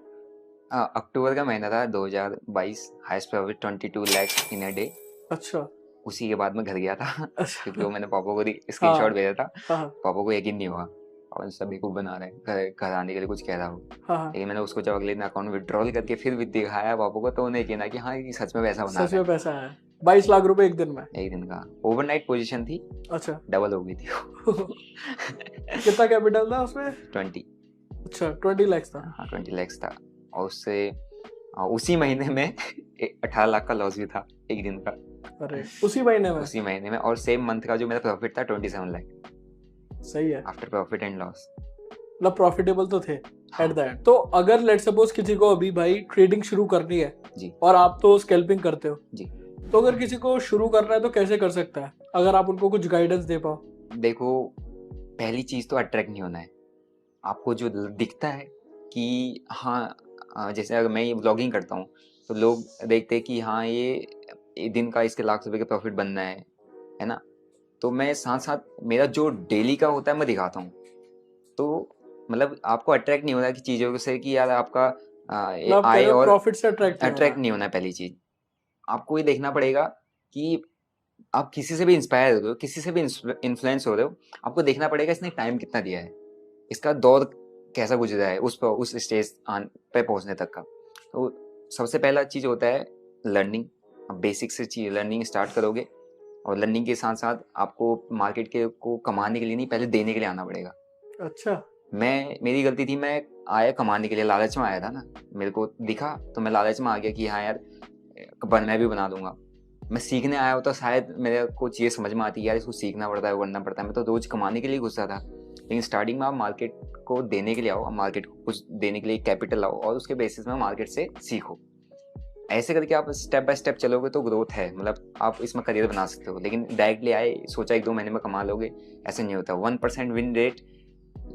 अक्टूबर का महीना था 2022, highest profit 22 lakh in a day. अच्छा। उसी के बाद मैं घर गया था क्योंकि वो अच्छा। मैंने पापा को स्क्रीनशॉट हाँ, भेजा था। हाँ, हाँ, पापा को यकीन नहीं हुआ और सभी को बना रहे हैं, घर आने के लिए कुछ कह रहा हो। हाँ, हाँ। लेकिन मैंने उसको जब अगले दिन अकाउंट विड्रॉल करके फिर भी दिखाया पापा को, तो उन्हें यकीन आया कि हाँ, ये सच में पैसा बना सच रहा में पैसा है। 22 लाख रुपए एक दिन में। है। एक दिन का ओवरनाइट पोजीशन थी, अच्छा। डबल हो गई थी वो। कितना कैपिटल था उसमें? 20। अच्छा, 20 लाख था। हाँ, 20 लाख था और उससे उसी महीने में 18 लाख का लॉस भी था एक दिन का। अरे उसी महीने में? उसी महीने में, और सेम मंथ का जो मेरा प्रॉफिट था 27 लाख सही है। After profit and loss. मतलब प्रॉफिटेबल तो थे हाँ। At the end. तो अगर लेट सपोज किसी को अभी भाई ट्रेडिंग शुरू करनी है जी। और आप तो स्कैल्पिंग करते हो, जी। तो अगर किसी को शुरू करना है तो कैसे कर सकता है, अगर आप उनको कुछ गाइडेंस दे पाओ? देखो, पहली चीज़ तो अट्रैक्ट नहीं होना है। आपको जो दिखता है कि हाँ, जैसे अगर मैं ये व्लॉगिंग करता हूँ, तो लोग देखते हैं कि हाँ, ये दिन का इसके लाख रुपए का प्रॉफिट बनना है ना? तो मैं साथ-साथ मेरा जो डेली का होता है मैं दिखाता हूँ। तो मतलब आपको अट्रैक्ट नहीं होना है कि चीज़ों से कि यार आपका मतलब आप कह आय रहे हो और प्रॉफिट से अट्रैक्ट नहीं अट्रैक्ट होना नहीं होना है पहली चीज़। आपको ये देखना पड़ेगा कि आप किसी से भी इंस्पायर हो रहे हो, किसी से भी इन्फ्लुएंस हो रहे हो, आपको देखना पड़ेगा इसने टाइम कितना दिया है, इसका दौर कैसा गुजरा है उस स्टेज पे पहुंचने तक का। तो सबसे पहला चीज़ होता है लर्निंग। आप बेसिक से चीज लर्निंग स्टार्ट करोगे और लर्निंग के साथ साथ आपको मार्केट के को कमाने के लिए नहीं, पहले देने के लिए आना पड़ेगा। है। अच्छा। मेरी गलती थी, मैं आया कमाने के लिए, लालच में आया था ना, मेरे को दिखा तो मैं लालच में आ गया कि हाँ यार, मैं भी बना दूंगा। मैं सीखने आया होता शायद मेरे को चीज़ें समझ में आती यार, इसको सीखना पड़ता है, करना पड़ता है। मैं तो रोज कमाने के लिए घुसा था। लेकिन स्टार्टिंग में आप मार्केट को देने के लिए आओ, मार्केट को कुछ देने के लिए कैपिटल लाओ और उसके बेसिस में मार्केट से सीखो। ऐसे करके आप स्टेप बाय स्टेप चलोगे तो ग्रोथ है, मतलब आप इसमें करियर बना सकते हो। लेकिन डायरेक्टली आए सोचा 1-2 महीने में कमा लोगे, ऐसा नहीं होता। 1% विन रेट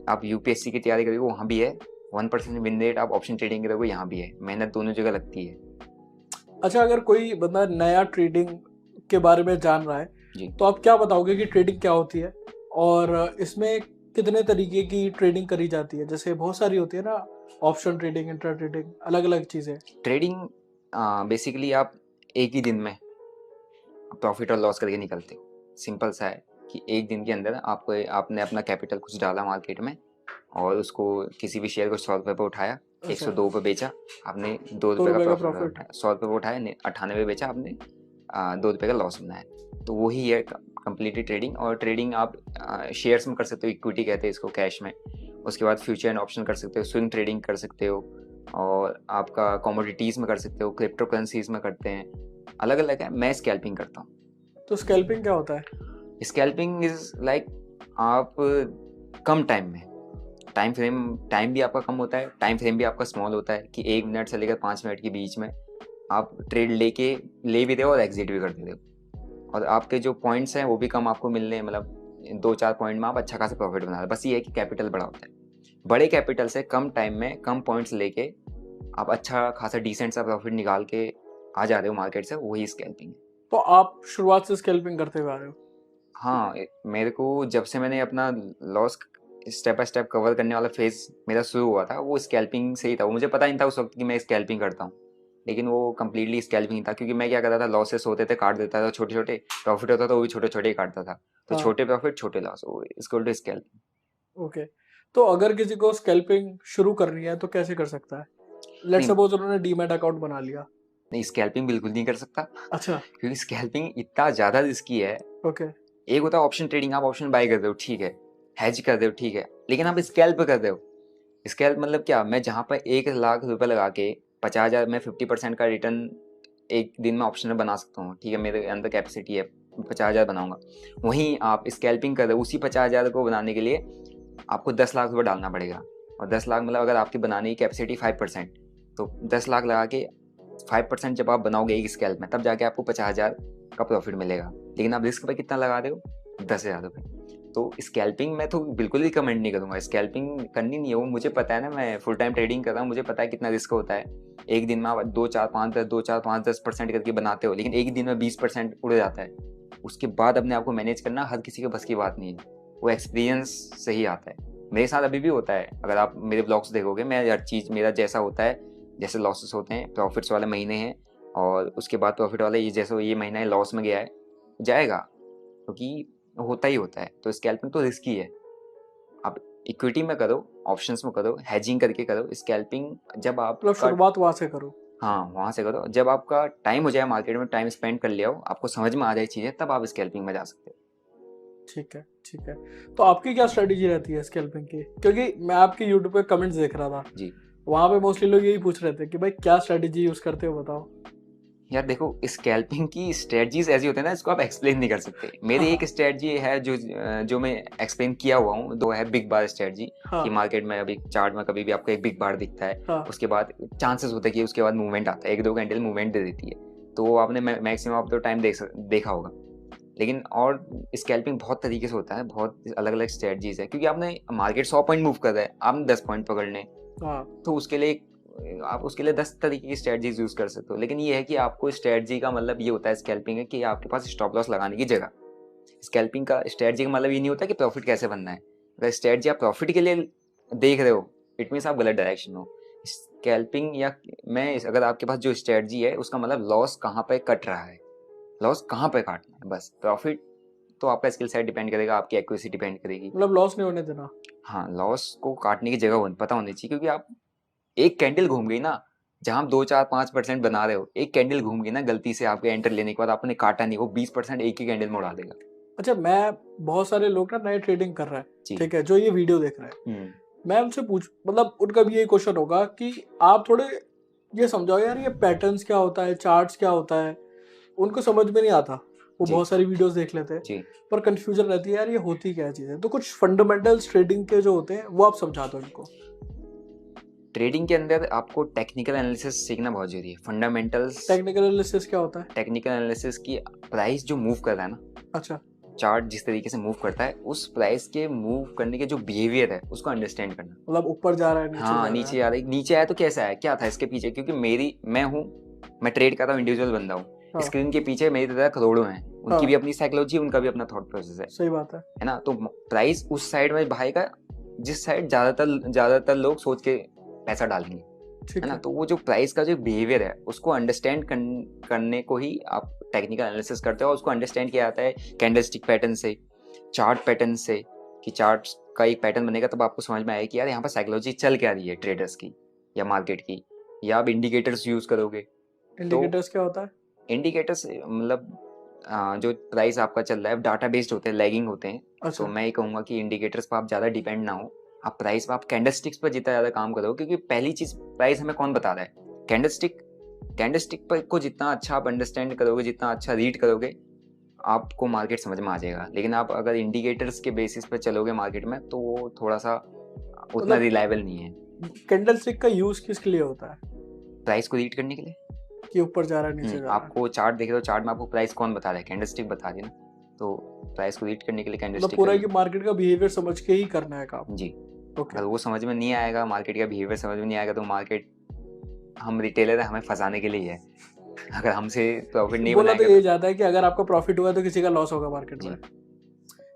आप यूपीएससी की तैयारी करोगे वहाँ भी है, 1% विन रेट आप ऑप्शन ट्रेडिंग करोगे यहाँ भी है। मेहनत दोनों जगह लगती है। अच्छा, अगर कोई बंदा नया ट्रेडिंग के बारे में जान रहा है, जी। तो आप क्या बताओगे कि ट्रेडिंग क्या होती है और इसमें कितने तरीके की ट्रेडिंग करी जाती है? जैसे बहुत सारी होती है ना, ऑप्शन ट्रेडिंग, इंट्रा ट्रेडिंग, अलग अलग चीजें। ट्रेडिंग बेसिकली आप एक ही दिन में प्रॉफिट और लॉस करके निकलते हो। सिंपल सा है कि एक दिन के अंदर आपने अपना कैपिटल कुछ डाला मार्केट में, और उसको किसी भी शेयर को 100 रुपये पे उठाया, अच्छा 102 पे बेचा, आपने 2 2 रुपये का रुपए का प्रॉफिट प्रॉफिट। उठाया, 100 रुपये पे उठाया, 98 बेचा आपने, 2 रुपये का लॉस बनाया। तो वही है कम्प्लीटली ट्रेडिंग। और ट्रेडिंग आप शेयर्स में कर सकते हो, इक्विटी कहते हैं इसको, कैश में। उसके बाद फ्यूचर एंड ऑप्शन कर सकते हो, स्विंग ट्रेडिंग कर सकते हो, और आपका कमोडिटीज़ में कर सकते हो, क्रिप्टो करेंसीज में करते हैं, अलग अलग है। मैं स्कैल्पिंग करता हूँ। तो स्कैल्पिंग क्या होता है? स्कैल्पिंग इज लाइक आप कम टाइम में, टाइम भी आपका कम होता है, टाइम फ्रेम भी आपका स्मॉल होता है कि 1 मिनट से लेकर 5 मिनट के बीच में आप ट्रेड ले भी रहे हो और एग्जिट भी कर दे रहे हो, और आपके जो पॉइंट्स हैं वो भी कम आपको मिल रहे हैं, मतलब 2-4 पॉइंट में आप अच्छा खासा प्रॉफिट बना रहे हो। बस ये है कि कैपिटल बड़ा होता है। बड़े कैपिटल से कम टाइम में कम पॉइंट्स लेके आप अच्छा खासा डिसेंट सा प्रॉफिट निकाल के आ जा रहे हो मार्केट से, वही स्कैल्पिंग है। तो आप शुरुआत से स्कैल्पिंग करते हुए आ रहे हो? हाँ, मेरे को जब से मैंने अपना loss step by step cover करने वाला फेज मेरा शुरू हुआ था, वो स्कैल्पिंग से ही था। वो मुझे पता नहीं था उस वक्त कि मैं स्कैल्पिंग करता हूँ, लेकिन वो कम्प्लीटली स्कैल्पिंग था। क्योंकि मैं क्या करता था, लॉसेस होते थे काट देता था छोटे छोटे, प्रॉफिट होता था वो भी छोटे छोटे ही काटता था। तो हाँ। छोटे प्रॉफिट छोटे लॉस, वो इक्वल टू स्कैल्पिंग। ओके। तो अगर किसी को स्कैल्पिंग शुरू करनी है तो कैसे कर सकता है? लेट्स नहीं सपोज उन्होंने डीमैट अकाउंट बना लिया। नहीं, स्कैल्पिंग बिल्कुल नहीं कर सकता, अच्छा। क्योंकि स्कैल्पिंग इतना ज़्यादा रिस्की है। ओके। एक होता है ऑप्शन ट्रेडिंग, आप ऑप्शन बाय कर रहे हो, ठीक है, हैज कर रहे हो, ठीक है, लेकिन आप स्कैल्प कर रहे हो। स्कैल्प मतलब क्या, मैं जहाँ पर 1 लाख रुपए लगा के 50,000 में 50% का रिटर्न एक दिन में ऑप्शन में बना सकता हूँ, ठीक है, मेरे अंदर कैपेसिटी है, 50,000 बनाऊंगा। वहीं आप स्कैल्पिंग कर रहे हो, उसी 50,000 को बनाने के लिए आपको 10 लाख रुपये डालना पड़ेगा। और 10 लाख मतलब अगर आपकी बनाने की कैपेसिटी 5%, तो 10 लाख लगा के 5% जब आप बनाओगे एक स्कैल्प में, तब जाके आपको 50,000 का प्रॉफिट मिलेगा। लेकिन आप रिस्क पे कितना लगा रहे हो, 10,000 रुपये। तो स्कैल्पिंग मैं तो बिल्कुल ही कमेंट नहीं करूँगा, स्कैल्पिंग करनी नहीं है। वो मुझे पता है ना, मैं फुल टाइम ट्रेडिंग कर रहा हूँ, मुझे पता है कितना रिस्क होता है। एक दिन में आप 2-4-5-10% करके बनाते हो, लेकिन एक दिन में 20% उड़ जाता है। उसके बाद अपने आप को मैनेज करना हर किसी के बस की बात नहीं है, वो एक्सपीरियंस से ही आता है। मेरे साथ अभी भी होता है, अगर आप मेरे ब्लॉग्स देखोगे, मैं हर चीज़ मेरा जैसा होता है, जैसे लॉसेस होते हैं, प्रॉफिट्स वाले महीने हैं, और उसके बाद प्रॉफिट वाले, ये जैसे ये महीना है लॉस में गया है, जाएगा, क्योंकि होता ही होता है। तो स्कैल्पिंग तो रिस्की है। आप इक्विटी में करो, ऑप्शंस में करो, हेजिंग करके करो। स्कैल्पिंग जब आप मतलब शुरुआत वहां से करो। हाँ, वहाँ से करो। जब आपका टाइम हो जाए, मार्केट में टाइम स्पेंड कर लिया हो, आपको समझ में आ जाए चीज़ें, तब आप स्कैल्पिंग में जा सकते हो। ठीक है, ठीक है। तो आपकी क्या स्ट्रेटेजी रहती है स्कैल्पिंग की? क्योंकि मैं आपके यूट्यूब पे कमेंट्स देख रहा था, जी वहां पे मोस्टली लोग यही पूछ रहे थे कि भाई क्या स्ट्रेटेजी यूज करते हो, बताओ। यार देखो, स्कैल्पिंग की स्ट्रेटजीज ऐसी होती है ना, इसको आप एक्सप्लेन नहीं कर सकते। मेरी एक स्ट्रेटजी है जो मैं एक्सप्लेन किया हुआ हूँ, वो है बिग बार स्ट्रेटजी। हाँ। कि मार्केट में अभी चार्ट में कभी भी आपको एक बिग बार दिखता है, हाँ। उसके बाद चांसेस होते हैं कि उसके बाद मूवमेंट आता है, 1-2 कैंडल मूवमेंट दे देती है, तो वो आपने मैक्सिमम ऑफ द टाइम देखा होगा। लेकिन और स्कैल्पिंग बहुत तरीके से होता है, बहुत अलग अलग स्ट्रेटजीज है, क्योंकि आपने मार्केट 100 पॉइंट मूव कर रहा है, आपने 10 पॉइंट पकड़ने, हाँ। तो उसके लिए आप उसके लिए 10 तरीके की स्ट्रेटजीज यूज कर सकते हो। लेकिन ये है कि आपको स्ट्रेटजी का मतलब ये होता है स्कैल्पिंग है कि आपके पास स्टॉप लॉस लगाने की जगह। स्कैल्पिंग का स्ट्रेटजी का मतलब ये नहीं होता कि प्रॉफिट कैसे बनना है। अगर स्ट्रेटजी आप प्रॉफिट के लिए देख रहे हो, इट मीन्स आप गलत डायरेक्शन हो। स्कैल्पिंग या अगर आपके पास जो स्ट्रेटजी है, उसका मतलब लॉस कहाँ पे कट रहा है, लॉस कहाँ पे काटना है, बस। प्रॉफिट तो आपका स्किल सेट डिपेंड करेगा, आपकी एक्यूरेसी डिपेंड करेगी। मतलब लॉस नहीं होने देना। हाँ, लॉस को काटने की जगह पता होनी चाहिए, क्योंकि आप एक कैंडल घूम गई ना, जहां आप 2-4-5% बना रहे हो, एक कैंडल घूम गई ना गलती से आपके एंटर लेने के बाद, आपने काटा नहीं, वो 20% एक ही कैंडल में उड़ा देगा। अच्छा, मैं बहुत सारे लोग ना नए ट्रेडिंग कर रहे हैं, जी। ठीक है, जो ये वीडियो देख रहे हैं, मैं उनसे मतलब उनका भी यही क्वेश्चन होगा कि आप थोड़े ये समझाओ यार, ये पैटर्न्स क्या होता है, चार्ट्स क्या होता है। उनको समझ में नहीं आता, वो जी। बहुत सारी वीडियोस देख लेते हैं, जी। पर कंफ्यूजन रहती है यार ये होती क्या चीज़ है। तो कुछ फंडामेंटल्स ट्रेडिंग के जो होते हैं वो आप समझा दो इनको। ट्रेडिंग के अंदर आपको टेक्निकल एनालिसिस सीखना बहुत जरूरी है। फंडामेंटल्स, टेक्निकल एनालिसिस क्या होता है? टेक्निकल एनालिसिस की प्राइस जो मूव कर रहा है ना, अच्छा। चार्ट जिस तरीके से मूव करता है, उस प्राइस के मूव करने के जो बिहेवियर है, उसको अंडरस्टैंड करना। मतलब ऊपर जा रहा है, नीचे हाँ, जा नीचे रहा आ रहा है, नीचे आया तो कैसा है, क्या था इसके पीछे, क्योंकि मैं ट्रेड करता हूँ, इंडिविजुअल बंदा हूँ। हाँ। स्क्रीन के पीछे मेरी तरह करोड़ों हैं, उनकी हाँ। भी अपनी साइकोलॉजी, उनका भी अपना थॉट प्रोसेस है। सही बात है ना। तो प्राइस उस साइड में भागेगा जिस साइड ज्यादातर लोग सोच के पैसा डालेंगे, ठीक है ना। है। तो वो जो प्राइस का जो बिहेवियर है, उसको अंडरस्टैंड करने को ही आप टेक्निकल एनालिसिस करते हो। उसको अंडरस्टैंड किया जाता है कैंडलस्टिक पैटर्न से, चार्ट पैटर्न से, कि चार्ट्स का एक पैटर्न बनेगा तब आपको समझ में आएगा कि यार यहाँ पर साइकोलॉजी चल क्या रही है ट्रेडर्स की या मार्केट की, या आप इंडिकेटर्स यूज़ करोगे। तो इंडिकेटर्स क्या होता है? इंडिकेटर्स मतलब जो प्राइस आपका चल रहा है डाटा बेस्ड होते हैं, लैगिंग होते हैं। अच्छा। तो मैं ये कहूँगा कि इंडिकेटर्स पर आप ज़्यादा डिपेंड ना हो, आप प्राइस पर, आप कैंडलस्टिक्स पर जितना ज़्यादा काम करो, क्योंकि पहली चीज़ प्राइस हमें कौन बता रहा है, कैंडलस्टिक। कैंडलस्टिक पर को जितना अच्छा आप अंडरस्टैंड करोगे, जितना अच्छा रीड करोगे, आपको मार्केट समझ में आ जाएगा। लेकिन आप अगर इंडिकेटर्स के बेसिस पर चलोगे मार्केट में तो वो थोड़ा सा उतना मतलब रिलायबल नहीं है। कैंडलस्टिक का यूज किसके लिए होता है? प्राइस को रीड करने के लिए कि ऊपर जा रहा है, नीचे जा रहा है? आपको चार्ट देखे तो चार्ट में आपको प्राइस कौन बता रहा है, कैंडलस्टिक बता रही है ना। तो प्राइस को रीड करने के लिए मतलब कैंडलस्टिक पूरा की मार्केट का बिहेवियर समझ के ही करना है काम। जी। ओके। अगर वो समझ में नहीं आएगा, मार्केट का बिहेवियर समझ में नहीं आएगा, तो मार्केट, हम रिटेलर है, हमें फंसाने के लिए ही है। अगर हमसे प्रॉफिट नहीं बोला तो बनाएगा यही जाता है कि अगर आपका प्रॉफिट हुआ तो किसी का लॉस होगा मार्केट जी। में।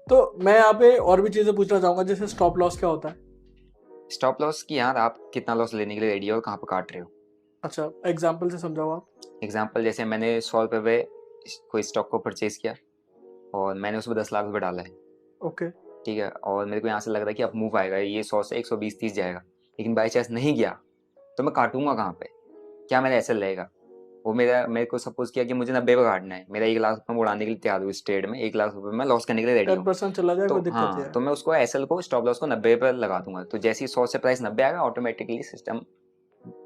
तो मैं यहाँ पे और भी चीजें पूछना चाहूंगा, जैसे स्टॉप लॉस क्या होता है? स्टॉप लॉस की यार आप कितना लॉस लेने के लिए रेडी हो और कहाँ पर काट रहे हो। अच्छा, एग्जाम्पल से समझाओ आप। एग्जाम्पल, जैसे मैंने 100 रुपये पे कोई स्टॉक को परचेज किया और मैंने उसमें 10 लाख रुपये डाला है, ओके। ठीक है, और मेरे को यहाँ से लग रहा है कि अब मूव आएगा, ये 100 से 120-130 जाएगा, लेकिन बाई चांस नहीं गया, तो मैं काटूंगा कहाँ पे, क्या मेरा ऐसा लगेगा। वो मेरे को सपोज किया कि मुझे 90 पे काटना है, मेरा 1 लाख रुपये मैं उड़ाने के लिए तैयार हूँ इस ट्रेड में, 1 लाख रुपये मैं लॉस करने के लिए रेडी हूँ। 10% चला जाए, तो कोई दिक्कत नहीं हाँ, है। तो मैं उसको एसएल को, स्टॉप लॉस को 90 पर लगा दूंगा, तो जैसे ही 100 से प्राइस 90 आएगा, ऑटोमेटिकली सिस्टम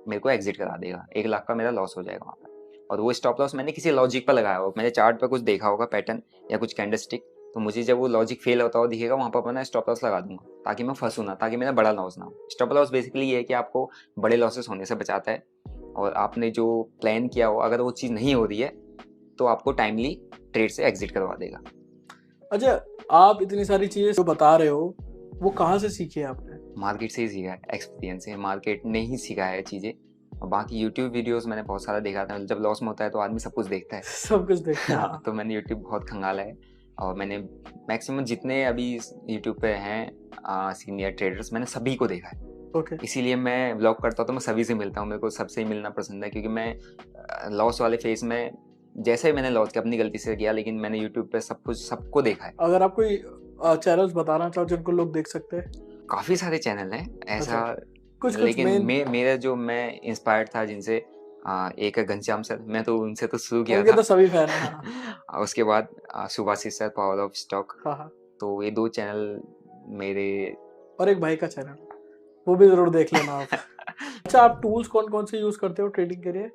मेरे को एग्जिट करा देगा, 1 लाख का मेरा लॉस हो जाएगा वहाँ पर। और वो स्टॉप लॉस मैंने किसी लॉजिक पर लगाया होगा, मैंने चार्ट पर कुछ देखा होगा पैटर्न या कुछ कैंडलस्टिक, तो मुझे जब वो लॉजिक फेल होता हुआ दिखेगा, वहाँ पर मैं स्टॉप लॉस लगा दूंगा ताकि मैं फंसूँ ना, ताकि मेरा बड़ा लॉस ना हो। स्टॉप लॉस बेसिकली ये है कि आपको बड़े लॉसेस होने से बचाता है, और आपने जो प्लान किया हो अगर वो चीज़ नहीं हो रही है तो आपको टाइमली ट्रेड से एग्जिट करवा देगा। अच्छा, आप इतनी सारी चीजें जो बता रहे हो वो कहाँ से सीखी है आपने? मार्केट से ही सीखा है, एक्सपीरियंस से, मार्केट ने ही सीखा है चीज़ें। और बाकी यूट्यूब वीडियोस मैंने बहुत सारा देखा था, जब लॉस में होता है तो आदमी सब कुछ देखता है। सब कुछ देखते हैं। तो मैंने यूट्यूब बहुत खंगाला है, और मैंने मैक्सिमम जितने अभी यूट्यूब पे हैं सीनियर ट्रेडर्स, मैंने सभी को देखा है। ओके। इसीलिए मैं ब्लॉग करता हूँ तो मैं सभी से मिलता हूँ, मेरे को सबसे ही मिलना पसंद है, क्योंकि मैं लॉस वाले फेज में, जैसे ही मैंने लॉस किया अपनी गलती से किया, लेकिन मैंने यूट्यूब पे सब कुछ सबको देखा है। अगर आप कोई चैनल्स बताना चाहो जिनको लोग देख सकते हैं? काफ़ी सारे चैनल हैं ऐसा, कुछ लेकिन मेन। मेरा जो मैं इंस्पायर्ड था जिनसे, एक है घनश्याम सर, मैं तो उनसे तो शुरू किया उनके था। तो सभी फैन हैं। हाँ और उसके बाद Subhashis sir, power of stock. हाँ हाँ। तो ये 2 चैनल मेरे। और एक भाई का चैनल, वो भी जरूर देख लेना आप। अच्छा, आप टूल्स कौन कौन से यूज करते हो ट्रेडिंग के लिए?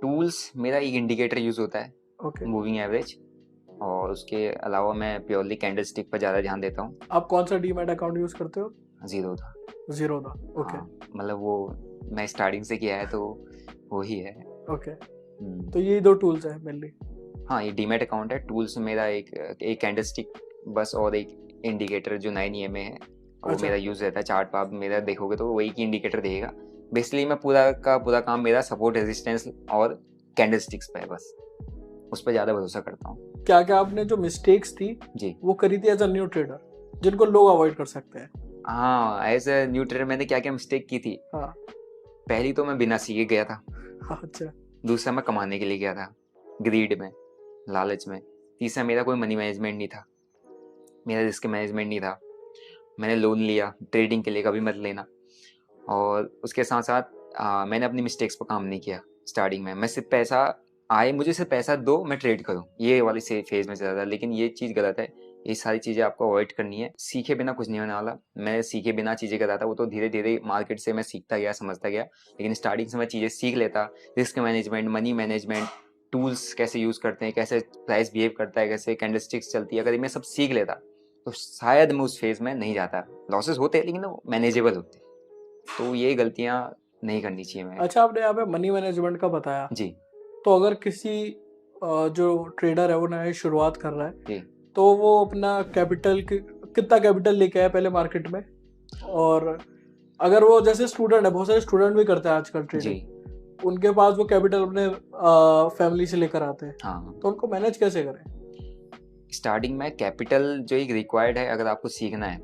टूल्स, मेरा एक इंडिकेटर यूज़ होता है, ओके। मूविंग एवरेज, और उसके अलावा मैं प्योरली कैंडलस्टिक पर ज़्यादा ध्यान देता हूँ। आप कौन सा डीमैट अकाउंट यूज करते हो? जीरो था। जीरो था। ओके। हाँ, मतलब वो मैं स्टार्टिंग से किया है तो वो ही है। ओके, तो यही 2 टूल्स हैं मेनली। हाँ, ये डीमैट अकाउंट है। टूल्स मेरा एक कैंडलस्टिक बस, और एक इंडिकेटर जो 9 EMA है, वो अच्छा। मेरा यूज़ रहता है। चार्ट पर आप मेरा देखोगे तो वही की इंडिकेटर देगा। बेसिकली मैं पूरा का पूरा काम मेरा सपोर्ट, रेजिस्टेंस और कैंडलस्टिक्स पे है, बस उस पर ज़्यादा भरोसा करता हूँ। क्या क्या आपने जो मिस्टेक्स थी जी। वो करी थी एज अ न्यू ट्रेडर, जिनको लोग अवॉइड कर सकते हैं? हाँ, एज ए न्यू ट्रेडर मैंने क्या क्या मिस्टेक की थी। हाँ। पहली तो मैं बिना सीखे गया था। अच्छा। दूसरा मैं कमाने के लिए गया था, ग्रीड में, लालच में। तीसरा मेरा कोई मनी मैनेजमेंट नहीं था, मेरा रिस्क मैनेजमेंट नहीं था। मैंने लोन लिया ट्रेडिंग के लिए, कभी मत लेना। और उसके साथ साथ मैंने अपनी मिस्टेक्स पर काम नहीं किया स्टार्टिंग में। मैं सिर्फ पैसा आए, मुझे सिर्फ पैसा दो, मैं ट्रेड करूँ, ये वाली से फेज में चला था। लेकिन ये चीज़ गलत है, ये सारी चीज़ें आपको अवॉइड करनी है। सीखे बिना कुछ नहीं होने वाला। मैं सीखे बिना चीज़ें कर रहा था, वो तो धीरे धीरे मार्केट से मैं सीखता गया, समझता गया। लेकिन स्टार्टिंग से मैं चीज़ें सीख लेता, risk management, money management, tools कैसे यूज़ करते हैं, कैसे प्राइस बिहेव करता है, कैसे कैंडलस्टिक्स चलती है, अगर मैं सब सीख लेता तो शायद मैं उस फेज में नहीं जाता। लॉसेस होते हैं लेकिन वो मैनेजेबल होते। तो ये गलतियाँ नहीं करनी चाहिए मैं। अच्छा, आपने यहाँ पे मनी मैनेजमेंट का बताया, जी तो अगर किसी जो ट्रेडर है वो नया शुरुआत कर रहा है, जी। तो वो अपना कैपिटल कितना कैपिटल लेके आए पहले मार्केट में? और अगर वो जैसे स्टूडेंट है, बहुत सारे स्टूडेंट भी करते हैं आजकल जी। ट्रेडिंग, उनके पास वो कैपिटल अपने फैमिली से लेकर आते हैं, हाँ, तो उनको मैनेज कैसे करें? स्टार्टिंग में कैपिटल जो एक रिक्वायर्ड है, अगर आपको सीखना है,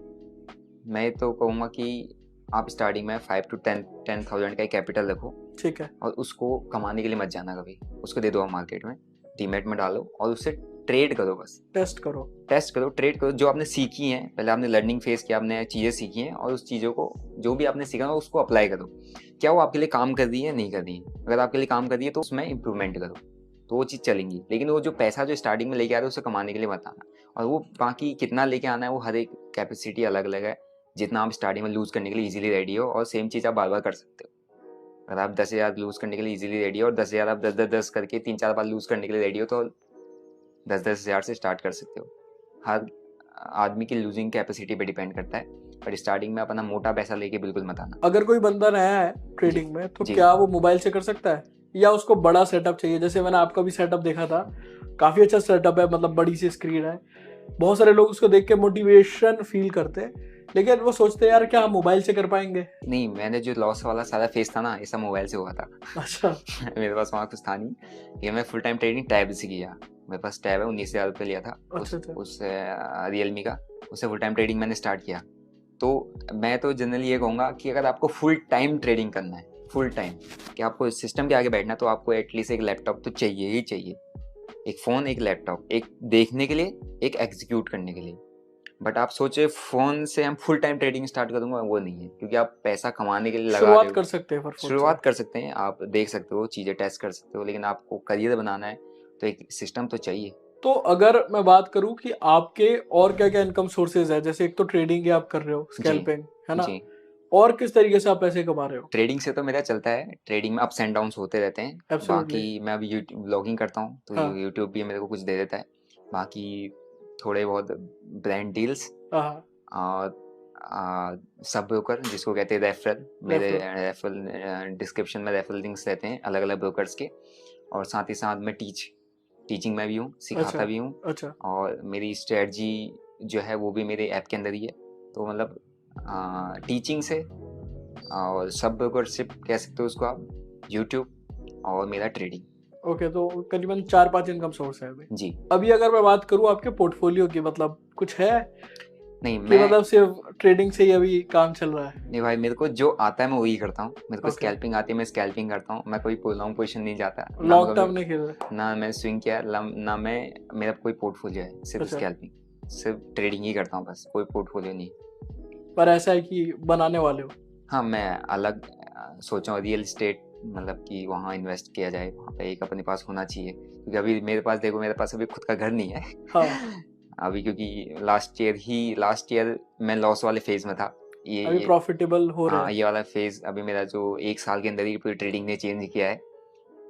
मैं तो कहूँगा कि आप स्टार्टिंग में 5 to 10,000 का एक कैपिटल रखो, ठीक है। और उसको कमाने के लिए मत जाना कभी, उसको दे दो आप मार्केट में। डीमैट में डालो और उससे ट्रेड करो, बस टेस्ट करो, ट्रेड करो। जो आपने सीखी हैं, पहले आपने लर्निंग फेस किया, आपने चीज़ें सीखी हैं और उस चीज़ों को, जो भी आपने सीखा ना, उसको अप्लाई करो। क्या वो आपके लिए काम कर रही है, नहीं कर रही है? अगर आपके लिए काम कर रही है तो उसमें इंप्रूवमेंट करो, तो वो चीज़ चलेंगी। लेकिन वो जो पैसा जो स्टार्टिंग में लेके आ रहे हो उसे कमाने के लिए मत आना। और वो बाकी कितना लेके आना है, वो हर एक कैपेसिटी अलग अलग है। जितना आप स्टार्टिंग में लूज़ करने के लिए ईजिली रेडी हो, और सेम चीज़ आप बार बार कर सकते हो। अगर आप 10,000 लूज़ करने के लिए ईजिली रेडी हो और 10,000 आप 10 करके 3-4 बार लूज़ करने के लिए रेडी हो, तो 10,000 से स्टार्ट कर सकते हो। हर आदमी की लूजिंग कैपेसिटी पे डिपेंड करता है, पर स्टार्टिंग में अपना मोटा पैसा लेके बिल्कुल मत आना। अगर कोई बंदा नया है ट्रेडिंग में तो जी। क्या वो मोबाइल से कर सकता है या उसको बड़ा सेटअप चाहिए? जैसे मैंने आपका भी सेटअप देखा था, काफी अच्छा सेटअप है, मतलब बड़ी सी स्क्रीन है। बहुत सारे लोग उसको देख के मोटिवेशन फील करते हैं, लेकिन वो सोचते हैं यार क्या हम मोबाइल से कर पाएंगे? नहीं, मैंने जो लॉस वाला सारा फेस था ना, ये सब मोबाइल से हुआ था। अच्छा। मेरे पास वहाँ कुछ था नहीं। ये मैं फुल टाइम ट्रेडिंग टैब से किया। मेरे पास टैब है, 19,000 रुपये लिया था उस रियलमी का। उससे फुल टाइम ट्रेडिंग मैंने स्टार्ट किया। तो मैं तो जनरली ये कहूँगा कि अगर आपको फुल टाइम ट्रेडिंग करना है, फुल टाइम, कि आपको इस सिस्टम के आगे बैठना है, तो आपको एटलीस्ट एक लैपटॉप तो चाहिए ही चाहिए। एक फ़ोन, एक लैपटॉप, एक देखने के लिए, एक एग्जीक्यूट करने के लिए। बट आप सोचे फ़ोन से हम फुल टाइम ट्रेडिंग स्टार्ट कर दूंगा, वो नहीं है, क्योंकि आप पैसा कमाने के लिए लगा रहे शुरुआत हो। कर सकते हैं, शुरुआत कर सकते हैं, आप देख सकते हो, चीज़ें टेस्ट कर सकते हो, लेकिन आपको करियर बनाना है तो एक सिस्टम तो चाहिए। तो अगर मैं बात करूं कि आपके और क्या क्या इनकम सोर्सेज है, जैसे एक तो ट्रेडिंग आप कर रहे हो, स्कैल्पिंग है ना, जी। और किस तरीके से आप पैसे कमा रहे हो? ट्रेडिंग से तो मेरा चलता है, ट्रेडिंग में अप्स एंड डाउन्स होते रहते हैं। एब्सोल्युटली। बाकी मैं अभी यूट्यूब ब्लॉगिंग करता हूँ, तो हाँ। यूट्यूब भी मेरे को कुछ दे देता है। बाकी थोड़े बहुत ब्रांड डील्स हाँ। और सब ब्रोकर, जिसको कहते हैं रेफरल। मेरे रेफरल। रेफरल डिस्क्रिप्शन में रेफरल लिंक्स रहते हैं अलग अलग ब्रोकर्स के। और साथ ही साथ मैं टीचिंग में भी हूँ, सिखाता अच्छा। भी हूँ। अच्छा। और मेरी स्ट्रेटजी जो है वो भी मेरे ऐप के अंदर ही है। तो मतलब टीचिंग से और सब ब्रोकरशिप कह सकते हो उसको आप, यूट्यूब और मेरा ट्रेडिंग। ओके, तो करीबन 4-5 इनकम सोर्स है अभी। जी। अभी अगर मैं बात करूं आपके पोर्टफोलियो की, मतलब कुछ है नहीं, कि मैं मतलब सिर्फ ट्रेडिंग से ही अभी काम चल रहा है? नहीं भाई, मेरे को जो आता है मैं वही करता हूँ। मेरे को Okay. स्कैल्पिंग आती है, मैं स्कैल्पिंग करता हूँ। मैं कोई लॉन्ग पोजीशन नहीं जाता, ना लॉन्ग टर्म नहीं खेल रहे? ना मैं स्विंग किया, ना मैं, मेरा कोई पोर्टफोलियो है, सिर्फ अच्छा। स्कैल्पिंग, सिर्फ ट्रेडिंग ही करता हूँ बस, कोई पोर्टफोलियो नहीं। पर ऐसा है कि बनाने वाले हो? हाँ, मैं अलग सोचा हूँ, रियल इस्टेट, मतलब कि वहाँ इन्वेस्ट किया जाए, वहाँ पे एक अपने पास होना चाहिए। क्योंकि अभी मेरे पास देखो, मेरे पास अभी खुद का घर नहीं है। हाँ। अभी क्योंकि लास्ट ईयर मैं लॉस वाले फेज में था। अभी प्रॉफिटेबल हो रहा हाँ, है? ये वाला फेज अभी मेरा जो 1 साल के अंदर ही पूरी ट्रेडिंग ने चेंज किया है।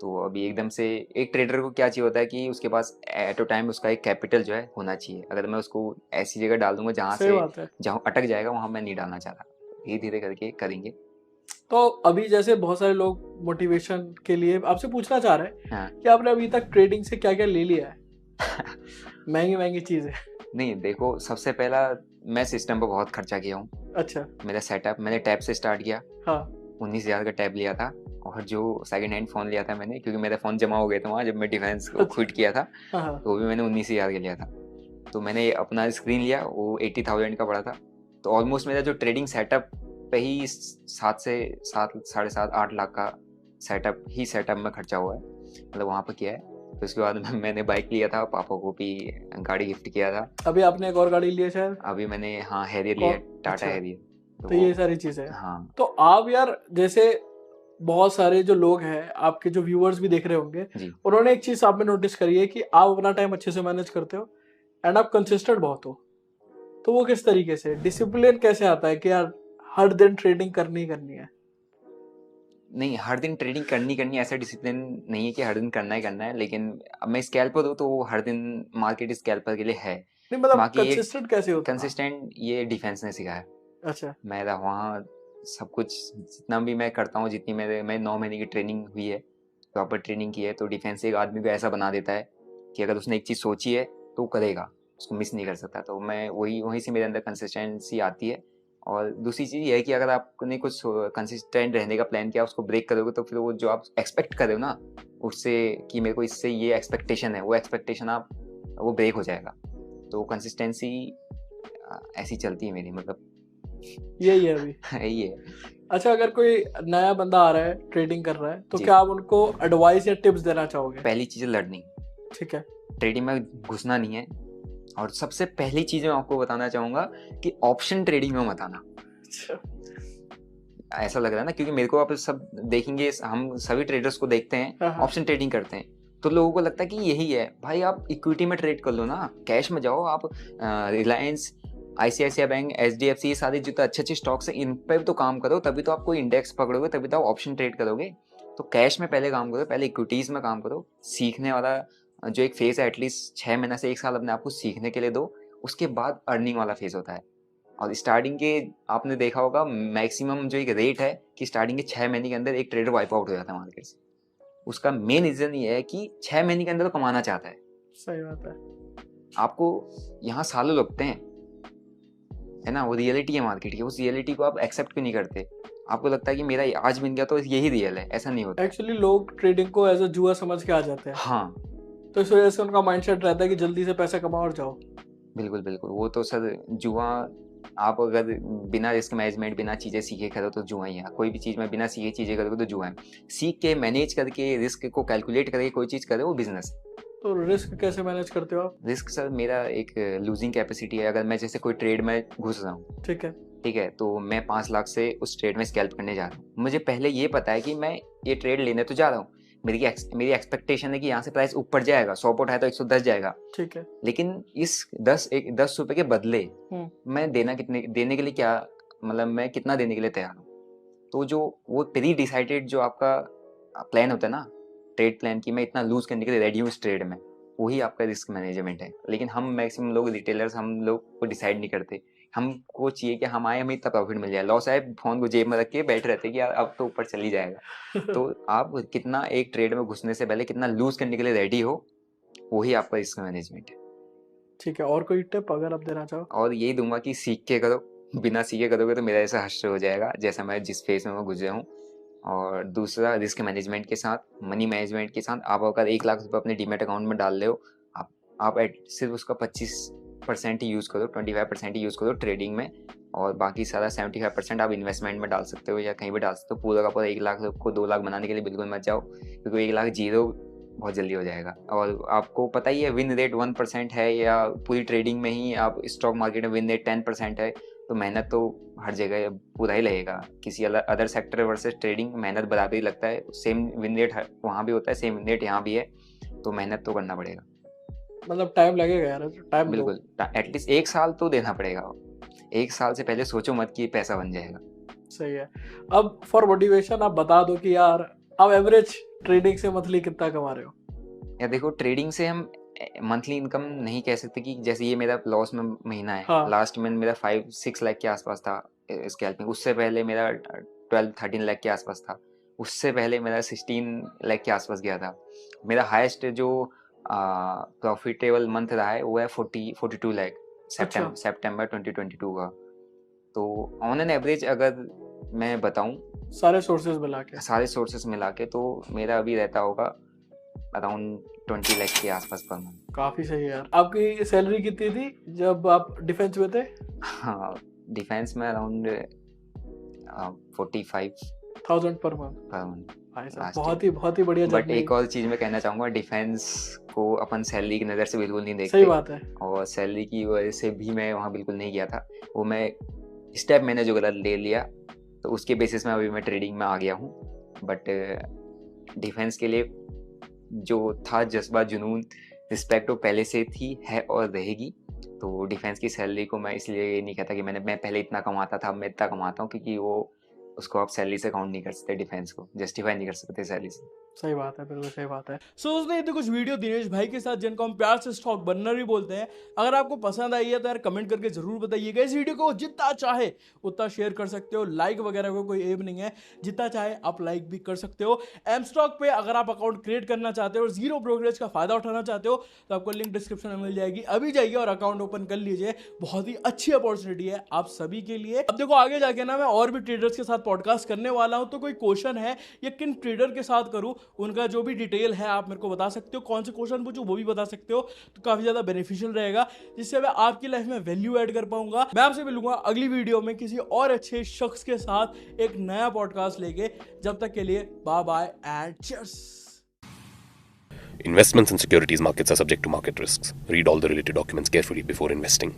तो अभी एकदम से एक ट्रेडर को क्या चाहिए होता है कि उसके पास एट अ टाइम उसका एक कैपिटल जो है होना चाहिए। अगर मैं उसको ऐसी जगह डाल दूंगा सही बात है। जहाँ अटक जाएगा, वहाँ मैं नहीं डालना चाह रहा। धीरे धीरे करके करेंगे। तो अभी जैसे बहुत सारे लोग मोटिवेशन के लिए आपसे पूछना चाह रहे हैं हाँ। कि आपने अभी तक ट्रेडिंग से क्या क्या ले लिया है? महंगी महंगी चीजें। नहीं, देखो, सबसे पहला मैं सिस्टम पर बहुत खर्चा किया हूँ। अच्छा। मेरा सेटअप मैंने टैब से स्टार्ट किया। हाँ। 19,000 का टैब लिया था। और जो सेकंड हैंड फ़ोन लिया था मैंने, क्योंकि मेरा फ़ोन जमा हो गया था वहाँ जब मैं डिफेंस को अच्छा। क्विट किया था, हाँ हाँ। तो वो भी मैंने 19,000 का लिया था। तो मैंने अपना स्क्रीन लिया, वो 80,000 का पड़ा था। तो ऑलमोस्ट मेरा जो ट्रेडिंग सेटअप पे ही 7 से 7, साढ़े 7, 8 लाख का सेटअप में खर्चा हुआ है, मतलब वहाँ पर किया है। तो उसके बाद मैंने बाइक लिया था, पापा को भी गाड़ी गिफ्ट किया था। अभी आपने एक और गाड़ी ली है शायद? अभी मैंने, हाँ, हैरियर लिया, टाटा अच्छा। हैरियर। तो ये सारी चीजें हैं। हाँ। तो आप यार, जैसे बहुत सारे जो लोग हैं, आपके जो व्यूअर्स भी देख रहे होंगे, जी। उन्होंने एक चीज आप में नोटिस करी है कि आप अपना टाइम अच्छे से मैनेज करते हो एंड आप कंसिस्टेंट बहुत हो। तो वो किस तरीके से, डिसिप्लिन कैसे आता है कि यार हर दिन ट्रेडिंग करनी ही करनी है? नहीं, हर दिन ट्रेडिंग करनी ऐसा डिसिप्लिन नहीं है कि हर दिन करना ही करना है। लेकिन अब मैं स्कैल्पर हूँ, तो वो हर दिन मार्केट स्कैल्पर के लिए है। नहीं मतलब बाकी ये कंसिस्टेंट कैसे होता है? कंसिस्टेंट ये डिफेंस ने सिखाया। अच्छा। मेरा वहाँ सब कुछ जितना भी मैं करता हूँ, जितनी मैं 9 महीने की ट्रेनिंग हुई है, प्रॉपर ट्रेनिंग की है, तो डिफेंस एक आदमी को ऐसा बना देता है कि अगर उसने एक चीज़ सोची है तो वो करेगा, उसको मिस नहीं कर सकता। तो मैं वहीं से मेरे अंदर कंसिस्टेंसी आती है। और दूसरी चीज़ ये है कि अगर आपने कुछ कंसिस्टेंट रहने का प्लान किया, उसको ब्रेक करोगे, तो फिर वो जो आप एक्सपेक्ट कर रहे हो ना उससे, कि मेरे को इससे ये एक्सपेक्टेशन है, वो एक्सपेक्टेशन वो ब्रेक हो जाएगा। तो कंसिस्टेंसी ऐसी चलती है मेरी, मतलब यही है अभी। यही है। अच्छा, अगर कोई नया बंदा आ रहा है, ट्रेडिंग कर रहा है, तो जी। क्या आप उनको एडवाइस या टिप्स देना चाहोगे? पहली चीज़ है लर्निंग। ठीक है। ट्रेडिंग में घुसना नहीं है। और सबसे पहली चीज मैं आपको बताना चाहूंगा कि ऑप्शन ट्रेडिंग में मत आना। अच्छा। ऐसा लग रहा है ना, क्योंकि मेरे को आप सब देखेंगे, हम सभी ट्रेडर्स को देखते हैं हाँ, हाँ। ऑप्शन ट्रेडिंग करते हैं, तो लोगों को लगता है कि यही है। भाई आप इक्विटी में ट्रेड कर लो ना, कैश में जाओ आप। रिलायंस, आईसीआईसीआई बैंक, एचडीएफसी, ये सारे जितने अच्छे अच्छे स्टॉक्स हैं इन पर तो काम करो, तभी तो आप कोई इंडेक्स पकड़ोगे, तभी तो आप ऑप्शन ट्रेड करोगे। तो कैश में पहले काम करो, पहले इक्विटीज में काम करो। सीखने वाला जो एक फेज है, एटलीस्ट 6 महीना से 1 साल अपने आप को सीखने के लिए दो। उसके बाद अर्निंग वाला फेज होता है। और स्टार्टिंग के आपने देखा होगा मैक्सिमम जो एक रेट है कि स्टार्टिंग के 6 महीने के अंदर एक ट्रेडर वाइप आउट हो जाता है मार्केट से। उसका मेन रीजन ये है कि 6 महीने के अंदर तो कमाना चाहता है। सही बात है। आपको यहाँ सालों लगते हैं, है ना, वो रियलिटी है मार्केट की। उस रियलिटी को आप एक्सेप्ट क्यों नहीं करते? आपको लगता है कि मेरा आज बन गया तो यही रियल है, ऐसा नहीं होता। एक्चुअली लोग ट्रेडिंग को एज अ जुआ समझ के आ जाते हैं, हाँ तो इस वजह से उनका माइंडसेट रहता है कि जल्दी से पैसा कमाओ और जाओ। बिल्कुल बिल्कुल, वो तो सर जुआ। आप अगर बिना रिस्क मैनेजमेंट, बिना चीज़ें सीखे करो तो जुआ ही है। कोई भी चीज़ में बिना सीखे चीज़ें करोगे तो जुआ है। सीख के, मैनेज करके, रिस्क को कैलकुलेट करके कोई चीज़ करे वो बिजनेस। तो रिस्क कैसे मैनेज करते हो आप? रिस्क सर मेरा एक लूजिंग कैपेसिटी है। अगर मैं जैसे कोई ट्रेड में घुस रहा हूँ, ठीक है। ठीक है, तो मैं 5 लाख से उस ट्रेड में स्कैल्प करने जा रहा हूँ। मुझे पहले ये पता है कि मैं ये ट्रेड लेने तो जा रहा हूँ। मेरी एक्सपेक्टेशन है कि यहाँ से प्राइस ऊपर जाएगा, 100 पे उठाया तो 110 जाएगा। ठीक है। लेकिन इस 10 रुपए के बदले मैं देने के लिए क्या, मतलब मैं कितना देने के लिए तैयार हूँ। तो जो वो प्री डिसाइडेड जो आपका प्लान होता है ना, ट्रेड प्लान, की मैं इतना लूज करने के लिए रेडी हूँ इस ट्रेड में, वही आपका रिस्क मैनेजमेंट है। लेकिन हम मैक्सिमम लोग रिटेलर्स, हम लोग को डिसाइड नहीं करते। हमको चाहिए कि हमें इतना प्रॉफिट मिल जाए। लॉस आए, फोन को जेब में रख के बैठ रहते कि यार अब तो ऊपर चल ही जाएगा। तो आप कितना एक ट्रेड में घुसने से पहले कितना लूज करने के लिए रेडी हो, वही आपका रिस्क मैनेजमेंट है। ठीक है। और कोई टिप अगर आप देना चाहो? और यही दूंगा कि सीख के करो। बिना सीखे करोगे तो मेरा ऐसा हश्र हो जाएगा जैसा मैं जिस फेज में मैं गुजरा हूँ। और दूसरा, रिस्क मैनेजमेंट के साथ, मनी मैनेजमेंट के साथ, आप अगर 1 लाख रुपये अपने डीमेट अकाउंट में डाल रहे हो, आप सिर्फ उसका 25% ही यूज़ करो, 25% ही यूज़ करो ट्रेडिंग में। और बाकी सारा 75% आप इन्वेस्टमेंट में डाल सकते हो या कहीं भी डाल सकते हो। पूरा का पूरा 1 लाख को 2 लाख बनाने के लिए बिल्कुल मत जाओ, क्योंकि 1 लाख जीरो बहुत जल्दी हो जाएगा। और आपको पता ही है विन रेट 1% है, या पूरी ट्रेडिंग में ही आप स्टॉक मार्केट में विन रेट 10% है। तो मेहनत तो हर जगह पूरा ही लगेगा। किसी अदर सेक्टर वर्सेस ट्रेडिंग मेहनत बराबर ही लगता है। सेम विन रेट वहाँ भी होता है, सेम विन रेट यहाँ भी है, तो मेहनत तो करना पड़ेगा। मतलब टाइम लगेगा यार, टाइम दो। बिल्कुल, एटलीस्ट 1 साल तो देना पड़ेगा। 1 साल से पहले सोचो मत कि पैसा बन जाएगा। सही है। अब फॉर मोटिवेशन आप बता दो कि यार आप एवरेज ट्रेडिंग से मंथली कितना कमा रहे हो? या देखो, ट्रेडिंग से हम मंथली इनकम नहीं कह सकते कि जैसे ये मेरा लॉस में महीना है। हाँ। लास्ट में मेरा 5-6 लाख के आसपास था स्कैल्पिंग। उससे पहले मेरा 12-13 लाख के आसपास था। उससे पहले मेरा 16 लाख के आसपास गया था। मेरा हाईएस्ट जो प्रॉफिटेबल मंथ रहा है वो है 42 लाख सितंबर 2022 का। तो ऑन एन एवरेज अगर मैं बताऊं, सारे सोर्सेज मिला के तो मेरा अभी रहता होगा अराउंड 20 लाख के आसपास पर मंथ। काफी सही है यार। आपकी सैलरी कितनी थी जब आप डिफेंस में थे? हाँ, डिफेंस में around 45,000 per month. Per month. भाई साहब, बहुत ही बढ़िया। बट एक और चीज मैं कहना चाहूंगा, डिफेंस को अपन सैलरी की नज़र से बिल्कुल नहीं देखते। सही बात है। और सैलरी की वजह से भी मैं वहाँ बिल्कुल नहीं गया था। वो मैं स्टेप मैंने जो गलत ले लिया, तो उसके बेसिस में अभी मैं ट्रेडिंग में आ गया हूँ। बट डिफेंस के लिए जो था जज्बा, जुनून, रिस्पेक्ट, वो पहले से थी, है और रहेगी। तो डिफेंस की सैलरी को मैं इसलिए नहीं कहता कि मैं पहले इतना कमाता था, अब मैं इतना कमाता हूँ, क्योंकि वो उसको आप सैलरी से काउंट नहीं कर सकते। डिफेंस को जस्टिफाई नहीं कर सकते सैलरी से। सही बात है, बिल्कुल सही बात है। सो उसने तो कुछ वीडियो दिनेश भाई के साथ जिनको हम प्यार से स्टॉक बर्नर भी बोलते हैं। अगर आपको पसंद आई है तो यार कमेंट करके जरूर बताइएगा। इस वीडियो को जितना चाहे उतना शेयर कर सकते हो, लाइक वगैरह को कोई एम नहीं है, जितना चाहे आप लाइक भी कर सकते हो। एम स्टॉक पे अगर आप अकाउंट क्रिएट करना चाहते हो और जीरो ब्रोकरेज का फायदा उठाना चाहते हो तो आपको लिंक डिस्क्रिप्शन में मिल जाएगी। अभी जाइए और अकाउंट ओपन कर लीजिए, बहुत ही अच्छी अपॉर्चुनिटी है आप सभी के लिए। अब देखो आगे जाके ना मैं और भी ट्रेडर्स के साथ पॉडकास्ट करने वाला हूं, तो कोई क्वेश्चन है या किन ट्रेडर के साथ करूं, उनका जो भी डिटेल है आप मेरे को बता सकते हो। कौन से क्वेश्चन पूछूं वो भी बता सकते हो, तो काफी ज्यादा बेनिफिशियल रहेगा, जिससे मैं आपकी लाइफ में वैल्यू ऐड कर पाऊंगा। मैं आपसे मिलूंगा अगली वीडियो में किसी और अच्छे शख्स के साथ एक नया पॉडकास्ट लेके। जब तक के लिए bye bye and cheers. Investments in securities markets are subject to market risks. Read all the related documents carefully before investing.